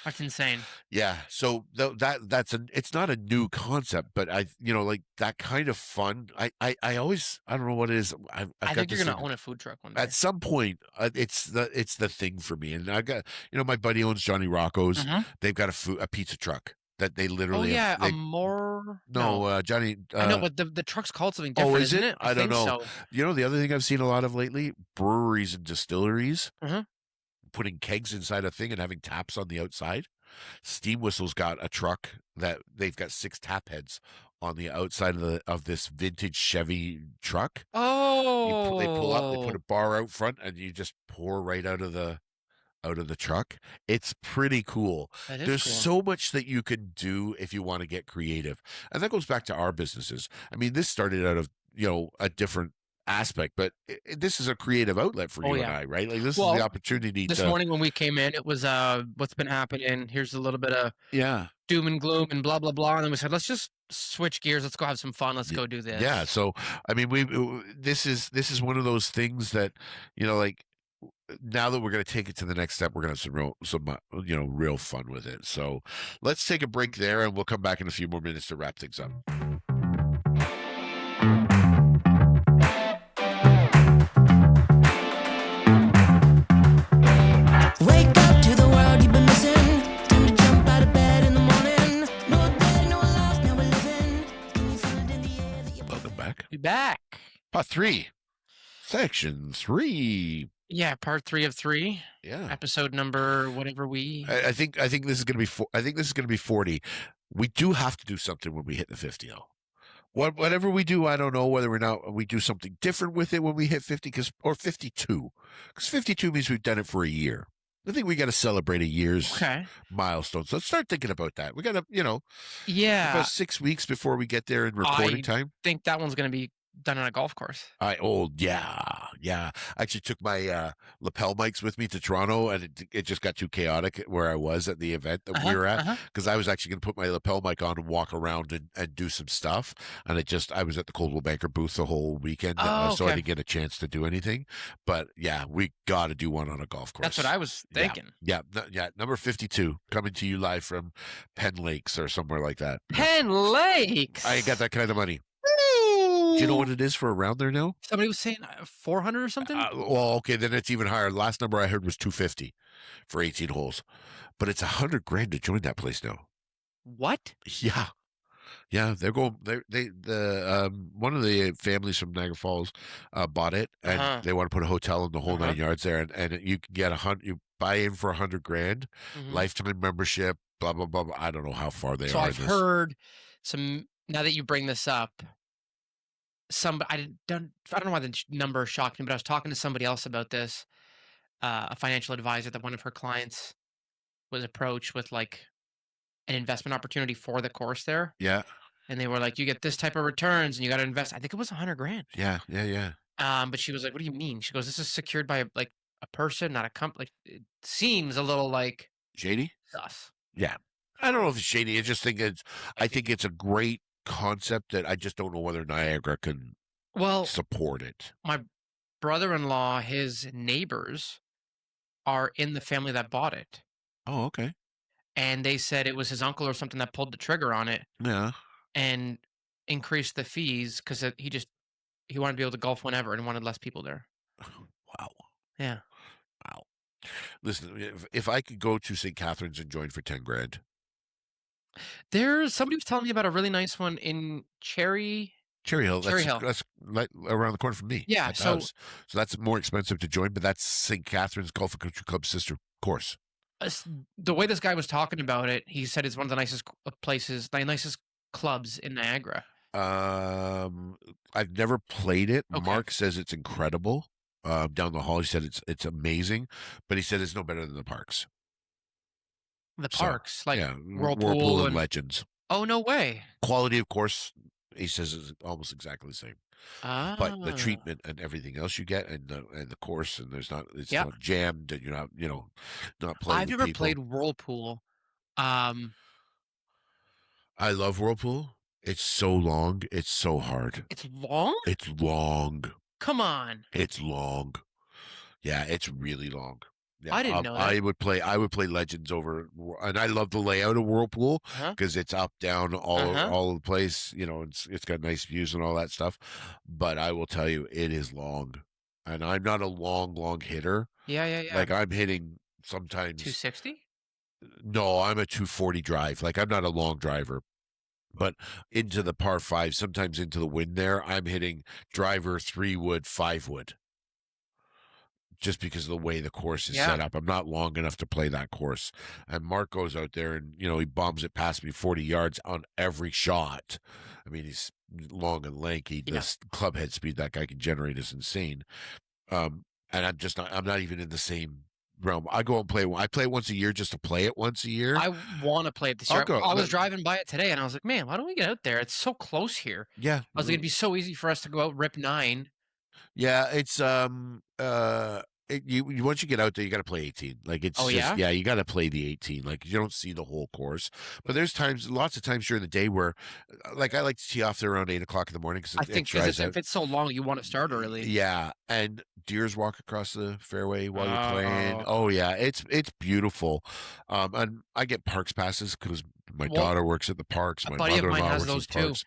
That's insane. Yeah, so it's not a new concept, but like that kind of fun. I always, I don't know what it is. I've I got think you're this gonna thing. own a food truck one day. At some point, it's the thing for me. And I got, my buddy owns Johnny Rocco's. Mhm. They've got a pizza truck that they Oh literally yeah, have. no. Johnny. I know, but the truck's called something Oh, different, is isn't it? it? I don't think know. so. The other thing I've seen a lot of lately, breweries and distilleries Mhm. putting kegs inside a thing and having taps on the outside. Steam Whistle's got a truck that they've got 6 tap heads on the outside of this vintage Chevy truck. They pull up, they put Oh. a bar out front, and you just pour right out of the truck. It's pretty cool. That is There's cool. so much that you can do if you want to get creative. And that goes back to our businesses. I mean, this started out of, a different aspect, but this is a creative outlet for Oh, you and yeah. I, right? Like this is Well, the opportunity this to morning when we came in, it was what's been happening. Here's a little bit of yeah. doom and gloom and blah blah blah. And then we said, let's just switch gears. Let's go have some fun. Let's Y- go do this. Yeah, so I mean, this is one of those things that like now that we're going to take it to the next step, we're going to have real fun with it. So let's take a break there, and we'll come back in a few more minutes to wrap things up. Wake up to the world you've been missing. Time to jump out of bed in the morning. No day, no life, now we're living. Can you feel it in the air that you're Welcome back. Be back. Part 3, section 3. Yeah, part 3 of 3. Yeah, Episode number whatever we. I think this is going to be. I think this is going to be 40. We do have to do something when we hit the 50. Whatever we do, I don't know whether we do something different with it when we hit 50, or 52, because 52 means we've done it for a year. I think we got to celebrate a year's Okay. milestone. So let's start thinking about that. We got to, Yeah. about 6 weeks before we get there in recording time. Think that one's gonna be done on a golf course. Yeah. I actually took my lapel mics with me to Toronto, and it just got too chaotic where I was at the event that we were at, because I was actually going to put my lapel mic on and walk around and do some stuff, and I was at the Coldwell Banker booth the whole weekend, so I okay. didn't get a chance to do anything. But yeah, we got to do one on a golf course. That's what I was thinking. Yeah, number 52, coming to you live from Penn Lakes or somewhere like that. Penn Lakes. I ain't got that kind of money. Do you know what it is for around there now? Somebody was saying 400 or something. Well, okay, then it's even higher. Last number I heard was 250 for 18 holes, but it's $100,000 to join that place now. What? Yeah, they're going. One of the families from Niagara Falls bought it, and they want to put a hotel in the whole 9 yards there, and you can get you buy in for $100,000, lifetime membership, blah blah blah. I don't know how far they are. So I've heard some. Now that you bring this up, I don't know why the number shocked me, but I was talking to somebody else about this, a financial advisor that one of her clients was approached with like an investment opportunity for the course there. Yeah. And they were like, you get this type of returns and you got to invest. I think it was $100,000. Yeah. But she was like, what do you mean? She goes, this is secured by like a person, not a company. Like, it seems a little like shady. sus. Yeah. I don't know if it's shady. I think it's a great concept that I just don't know whether Niagara can support it. My brother-in-law, his neighbors are in the family that bought it, Oh, okay. and they said it was his uncle or something that pulled the trigger on it Yeah. and increased the fees because he wanted to be able to golf whenever and wanted less people there. Wow. Yeah. Wow. Listen, if I could go to St. Catharines and join for 10 grand. There's somebody was telling me about a really nice one in Cherry Hill, Cherry Hill. that's right around the corner from me Yeah, at the so house. So that's more expensive to join, but that's St. Catharines Golf and Country Club's sister course. the way this guy was talking about it, he said it's one of the nicest places, the nicest clubs in Niagara. I've never played it. Okay. Mark says it's incredible. Down the hall, he said it's amazing, but he said it's no better than the parks. The So, parks, like yeah, Whirlpool and Legends. Oh, no way. Quality, of course, he says is almost exactly the same. But the Ah. treatment and everything else you get, and the course, and it's Yep. not jammed, and you're not not playing I've with never people. played Whirlpool. I love Whirlpool. It's so long. It's so hard. It's long? It's long. Come on. It's long. Yeah, it's really long. Yeah, I didn't know that. I would play Legends over, and I love the layout of Whirlpool Uh-huh. because it's up, down, all Uh-huh. all the place. It's got nice views and all that stuff. But I will tell you, it is long, and I'm not a long hitter. Yeah. Like I'm hitting sometimes. 260? No, I'm a 240 drive. Like I'm not a long driver. But into the par 5, sometimes into the wind there, I'm hitting driver 3-wood, 5-wood. Just because of the way the course is set up. I'm not long enough to play that course. And Mark goes out there and, he bombs it past me 40 yards on every shot. I mean, he's long and lanky. Yeah. The club head speed that guy can generate is insane. And I'm not even in the same realm. I go and play. I play it once a year just to play it once a year. I want to play it this I'll year. go. I was driving by it today and I was like, man, why don't we get out there? It's so close here. Yeah. I was like, it'd be so easy for us to go out, rip 9. Yeah, it's once you get out there, you got to play 18. Like it's yeah, you got to play the 18. Like you don't see the whole course, but there's lots of times during the day where, like I like to tee off there around 8 o'clock in the morning because I think if it's so long, you want to start early. Yeah, and deers walk across the fairway while you're playing. Oh yeah, it's beautiful. And I get parks passes because my daughter works at the parks. My buddy of mine mother-in-law has works at those the too, parks.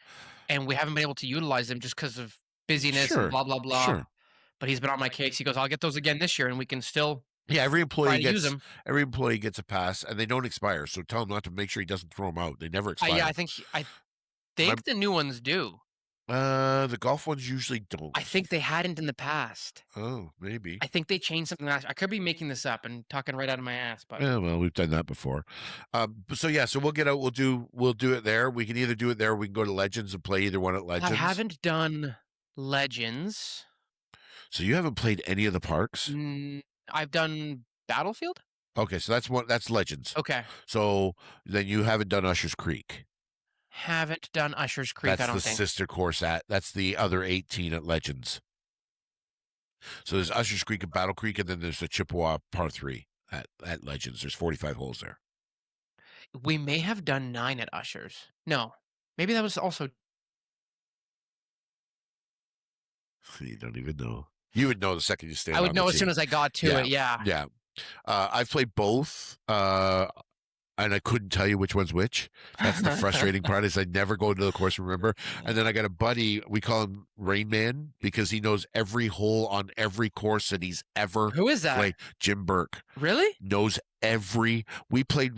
and we haven't been able to utilize them just because of busyness and blah blah blah. Sure. But he's been on my case. He goes, "I'll get those again this year, and we can still." Yeah, every employee use them. Every employee gets a pass, and they don't expire. So tell him not to make sure he doesn't throw them out. They never expire. Yeah, I think the new ones do. The golf ones usually don't. I think they hadn't in the past. Oh, maybe. I think they changed something last. I could be making this up and talking right out of my ass, but yeah, well, we've done that before. So we'll get out. We'll do it there. We can either do it there. Or we can go to Legends and play either one at Legends. I haven't done Legends. So you haven't played any of the parks? I've done Battlefield. Okay, so that's Legends. Okay. So then you haven't done Usher's Creek. Haven't done Usher's Creek. That's the sister course that's the other 18 at Legends. So there's Usher's Creek and Battle Creek, and then there's the Chippewa Par 3 at Legends. There's 45 holes there. We may have done 9 at Usher's. No, maybe that was also. You don't even know. You would know the second you stand. I would know as soon as I got to it. Yeah. Yeah. I've played both, and I couldn't tell you which one's which. That's the frustrating part is I never go to the course, remember? And then I got a buddy, we call him Rain Man because he knows every hole on every course that he's ever Who is that? played. Jim Burke. Really? Knows we played,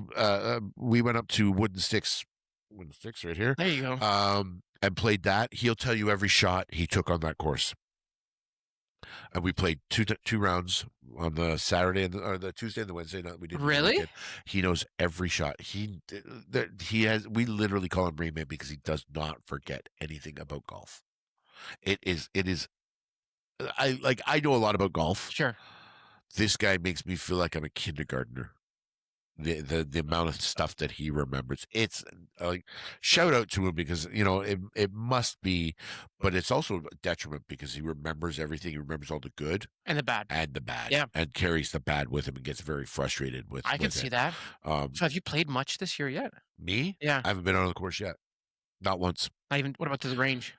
we went up to Wooden Sticks right here. There you go. And played that. He'll tell you every shot he took on that course. And we played two rounds on the Saturday or the Tuesday and the Wednesday night. We did. Really? He knows every shot. We literally call him Rain Man because he does not forget anything about golf. It is. I know a lot about golf. Sure. This guy makes me feel like I'm a kindergartner. The amount of stuff that he remembers. It's like shout out to him because it must be, but it's also a detriment because he remembers everything. He remembers all the good and the bad, yeah, and carries the bad with him and gets very frustrated with. I can see that. So have you played much this year yet? Me? Yeah, I haven't been on the course yet, not once. Not even. What about to the range?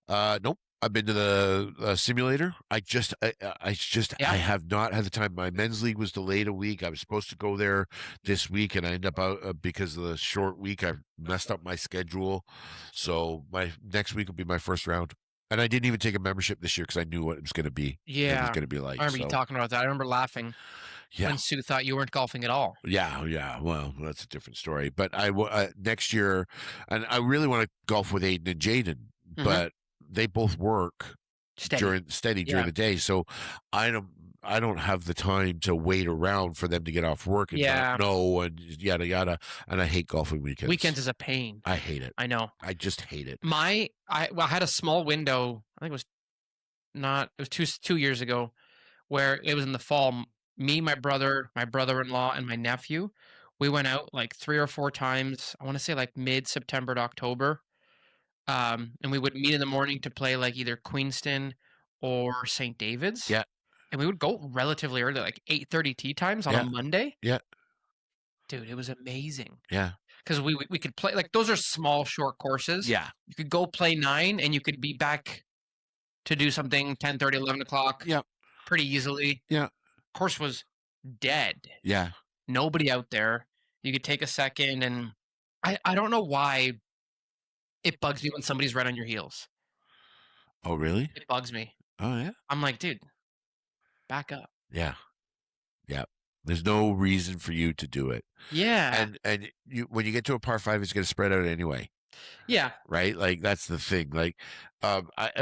Nope. I've been to the simulator. I Yeah. have not had the time. My men's league was delayed a week. I was supposed to go there this week, and I ended up out because of the short week. I messed up my schedule, so my next week will be my first round. And I didn't even take a membership this year because I knew what it was going to be. It was Yeah. going to be I like. remember you So talking about that. I remember laughing yeah, when Sue thought you weren't golfing at all. yeah. Well, that's a different story. But next year, and I really want to golf with Aiden and Jaden, Mhm. but they both work Steady. steady during Yeah. the day. So I don't have the time to wait around for them to get off work and Yeah. not know and yada yada. And I hate golfing weekends. Weekends is a pain. I hate it. I know. I just hate it. I had a small window. I think it was 2 years ago, where it was in the fall. Me, my brother, my brother-in-law, and my nephew, we went out like 3 or 4 times. I want to say like mid-September to October. And we would meet in the morning to play like either Queenston or St. David's. Yeah. And we would go relatively early, like 8:30 tee times on a Yeah. Monday. Yeah. Dude, it was amazing. Yeah. Because we could play like those are small, short courses. Yeah. You could go play 9 and you could be back to do something 10:30, 11 o'clock Yeah. pretty easily. Yeah. Course was dead. Yeah. Nobody out there. You could take a second, and I don't know why it bugs me when somebody's right on your heels. Oh, really? It bugs me. Oh, yeah. I'm like, dude, back up. Yeah. Yeah. There's no reason for you to do it. Yeah. And you when you get to a par 5, it's going to spread out anyway. Yeah. Right? Like that's the thing. Like,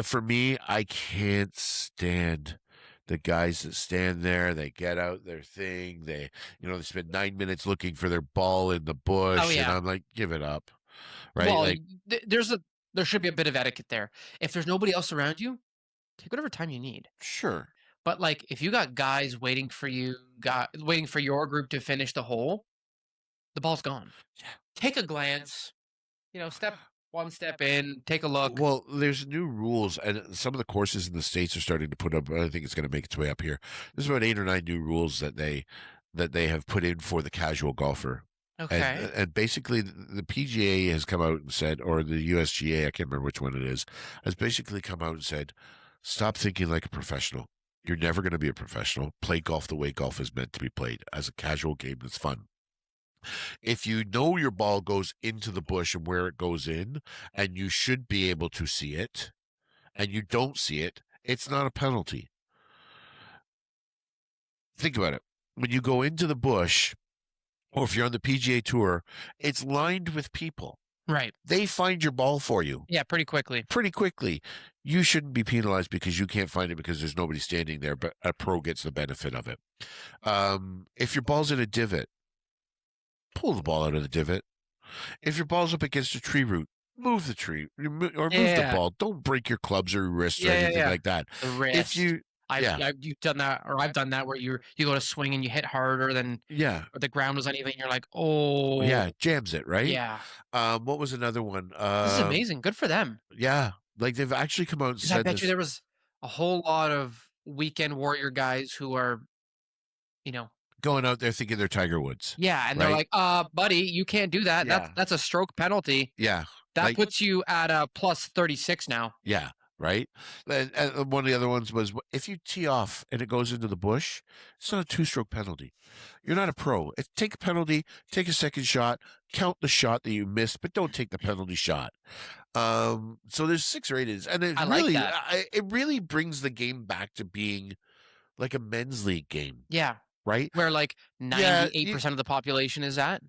for me, I can't stand the guys that stand there. They get out their thing. They spend 9 minutes looking for their ball in the bush, Oh, and yeah. I'm like, give it up. Right? Well, Like, there should be a bit of etiquette there. If there's nobody else around you, take whatever time you need. sure. But like, if you got guys waiting for waiting for your group to finish the hole, the ball's gone. Yeah. Take a glance. One step in, take a look. Well, there's new rules, and some of the courses in the States are starting to put up. I think it's going to make its way up here. There's about 8 or 9 new rules that they have put in for the casual golfer. Okay. And basically, the PGA has come out and said, or the USGA, I can't remember which one it is, has basically come out and said, stop thinking like a professional. You're never going to be a professional. Play golf the way golf is meant to be played, as a casual game that's fun. If you know your ball goes into the bush and where it goes in, and you should be able to see it, and you don't see it, it's not a penalty. Think about it. When you go into the bush, or if you're on the PGA Tour, it's lined with people. Right. They find your ball for you Yeah, pretty quickly. pretty quickly. You shouldn't be penalized because you can't find it because there's nobody standing there, but a pro gets the benefit of it. If your ball's in a divot, pull the ball out of the divot. If your ball's up against a tree root, move the tree or move the Yeah. ball. Don't break your clubs or your wrists or Yeah, anything yeah. like that. The wrist. Yeah. You've done that, or I've done that, where you go to swing and you hit harder than Yeah. or the ground was uneven. You're like, oh, Yeah. Jams it, right? yeah. What was another one? This is amazing. Good for them. Yeah. Like they've actually come out and 'Cause I said bet this. you there was a whole lot of weekend warrior guys who are, you know, Going out there thinking they're Tiger Woods. yeah, and they're Right. like, buddy, you can't do that. Yeah. That's a stroke penalty. Yeah. That Like- puts you at a plus 36 now. Yeah. Right. And one of the other ones was if you tee off and it goes into the bush, it's not a 2-stroke penalty. You're not a pro. Take a penalty, take a second shot, count the shot that you missed, but don't take the penalty shot. So there's 6 or 8 is, and it I like really, that. it really brings the game back to being like a men's league game, Yeah, right? where like 98% of the population is at.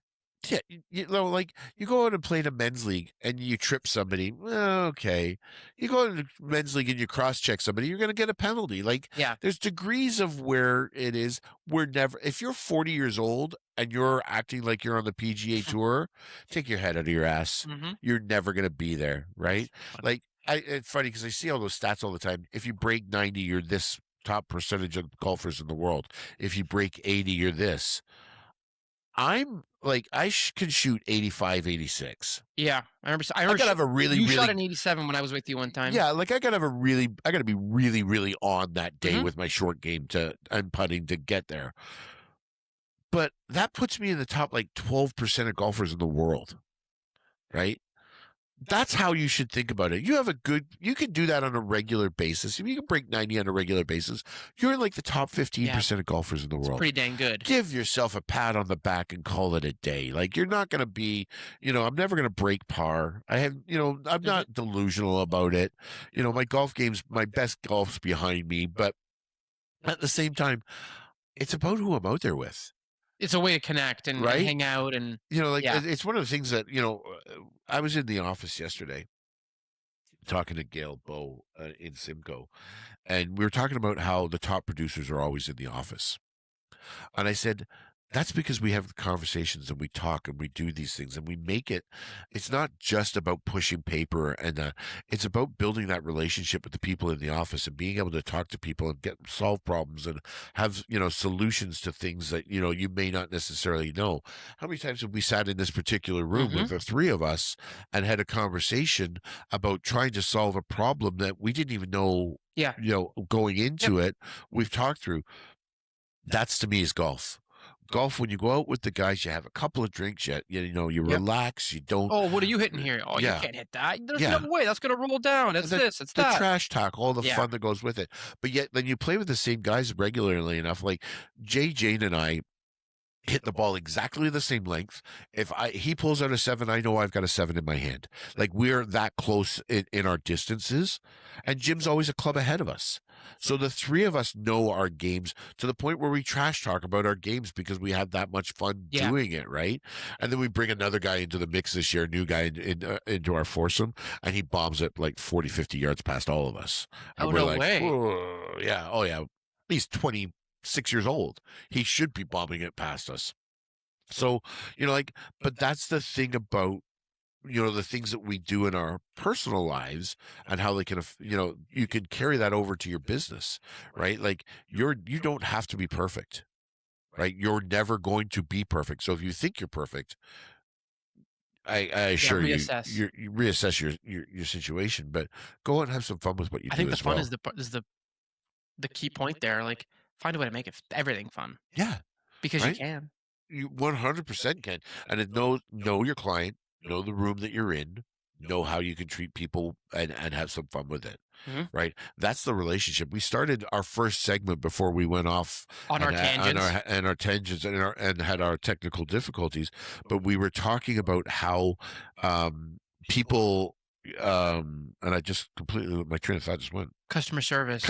Yeah, like you go out and play in a men's league and you trip somebody. Well, okay, you go into men's league and you cross check somebody, you're going to get a penalty. Like, Yeah. there's degrees of where it is. If you're 40 years old and you're acting like you're on the PGA Tour, take your head out of your ass. Mhm. You're never going to be there, right? Like, it's funny because I see all those stats all the time. If you break 90, you're this top percentage of golfers in the world. If you break 80, you're this. I'm like, can shoot 85, 86. Yeah, I remember. I I remember gotta have a really, you really, shot an 87 when I was with you one time. yeah, like I gotta be really, really on that day Mhm. with my short game and putting to get there. But that puts me in the top like 12% of golfers in the world, right? That's how you should think about it. You can do that on a regular basis. If you can break 90 on a regular basis, you're in like the top 15% of golfers in the It's world. pretty dang good. Give yourself a pat on the back and call it a day. Like, you're not going to be, I'm never going to break par. I'm not delusional about it. My golf games, my best golf's behind me, but at the same time, it's about who I'm out there with. It's a way to connect and Right? hang out and It's one of the things that, I was in the office yesterday talking to Gail Bow in Simcoe, and we were talking about how the top producers are always in the office. And I said, that's because we have conversations and we talk and we do these things and we make it's not just about pushing paper, and it's about building that relationship with the people in the office and being able to talk to people and solve problems and have, solutions to things that, you may not necessarily know. How many times have we sat in this particular room with the three of us and had a conversation about trying to solve a problem that we didn't even know, going into it, we've talked through. That's, to me, is golf. Golf, when you go out with the guys, you have a couple of drinks, you relax, you don't. Oh, what are you hitting here? Oh, you can't hit that. There's no way. That's going to roll down. It's this, it's the that. trash talk, all the fun that goes with it. But yet, then you play with the same guys regularly enough. Like Jane and I hit the ball exactly the same length. If he pulls out a 7, I know I've got a 7 in my hand. Like, we're that close in our distances, and Jim's always a club ahead of us. So the three of us know our games to the point where we trash talk about our games because we have that much fun doing it, right? And then we bring another guy into the mix this year, a new guy into our foursome, and he bombs it like 40, 50 yards past all of us. And we're like, way. oh yeah. He's 26 years old. He should be bombing it past us. So, but that's the thing about, the things that we do in our personal lives and how they can, you can carry that over to your business, right? Like, you don't have to be perfect, right? You're never going to be perfect. So if you think you're perfect, I assure you reassess your situation, but go out and have some fun with what you do. I think the as fun well. is the key point there. Like, find a way to make everything fun. Yeah. Because you can. You 100% can. And know your client, know the room that you're in, know how you can treat people and have some fun with it. Right? That's the relationship. We started our first segment before we went off on our tangents and had our technical difficulties, but we were talking about how people and I just completely, my train of thought just went. Customer service,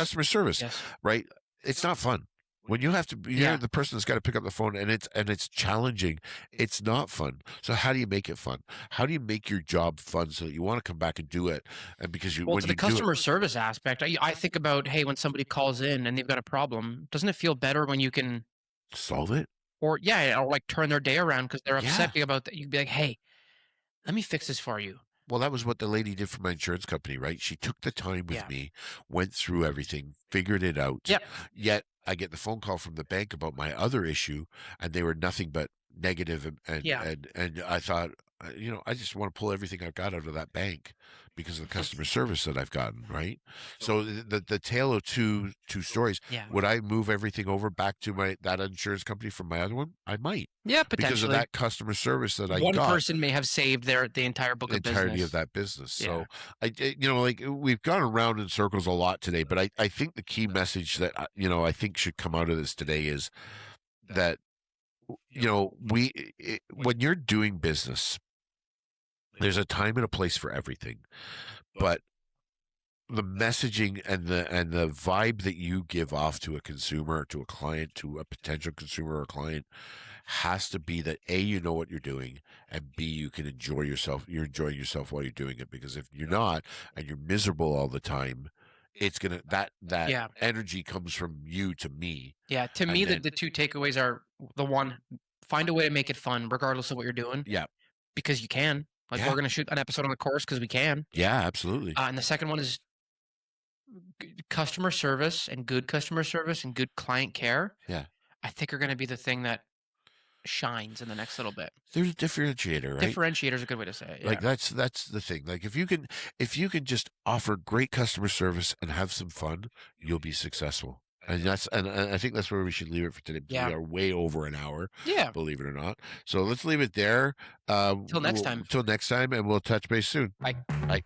yes. Right? It's not fun. When you have to, you're the person that's got to pick up the phone, and it's challenging. It's not fun. So how do you make it fun? How do you make your job fun so that you want to come back and do it? And because to the customer service aspect, I think about, hey, when somebody calls in and they've got a problem, doesn't it feel better when you can solve it? Or like turn their day around because they're upset about that. You'd be like, hey, let me fix this for you. Well, that was what the lady did for my insurance company, right? She took the time with me, went through everything, figured it out. Yep. Yet I get the phone call from the bank about my other issue, and they were nothing but negative. And I thought, I just want to pull everything I've got out of that bank because of the customer service that I've gotten, right? So the tale of two stories. Yeah. Would I move everything over back to that insurance company from my other one? I might. Yeah, potentially. Because of that customer service that I got. One person may have saved the entire book of business. The entirety of that business. So we've gone around in circles a lot today, but I think the key message that, I think should come out of this today is that, when you're doing business, there's a time and a place for everything, but the messaging and the vibe that you give off to a consumer, to a client, to a potential consumer or client has to be that A, you know what you're doing, and B, you can enjoy yourself. You're enjoying yourself while you're doing it, because if you're not and you're miserable all the time, it's gonna that energy comes from you to me. Yeah, to me, the two takeaways are the one: find a way to make it fun, regardless of what you're doing. Yeah, because you can. Like we're gonna shoot an episode on the course because we can. Yeah, absolutely. And the second one is customer service and good client care. Yeah, I think are going to be the thing that shines in the next little bit. There's a differentiator, right? Differentiator is a good way to say it. Yeah. Like that's the thing. Like if you can just offer great customer service and have some fun, you'll be successful. And I think that's where we should leave it for today, because Yeah. we are way over an hour, Yeah. believe it or not. So let's leave it there. Till next time. Till next time, and we'll touch base soon. Bye. Bye.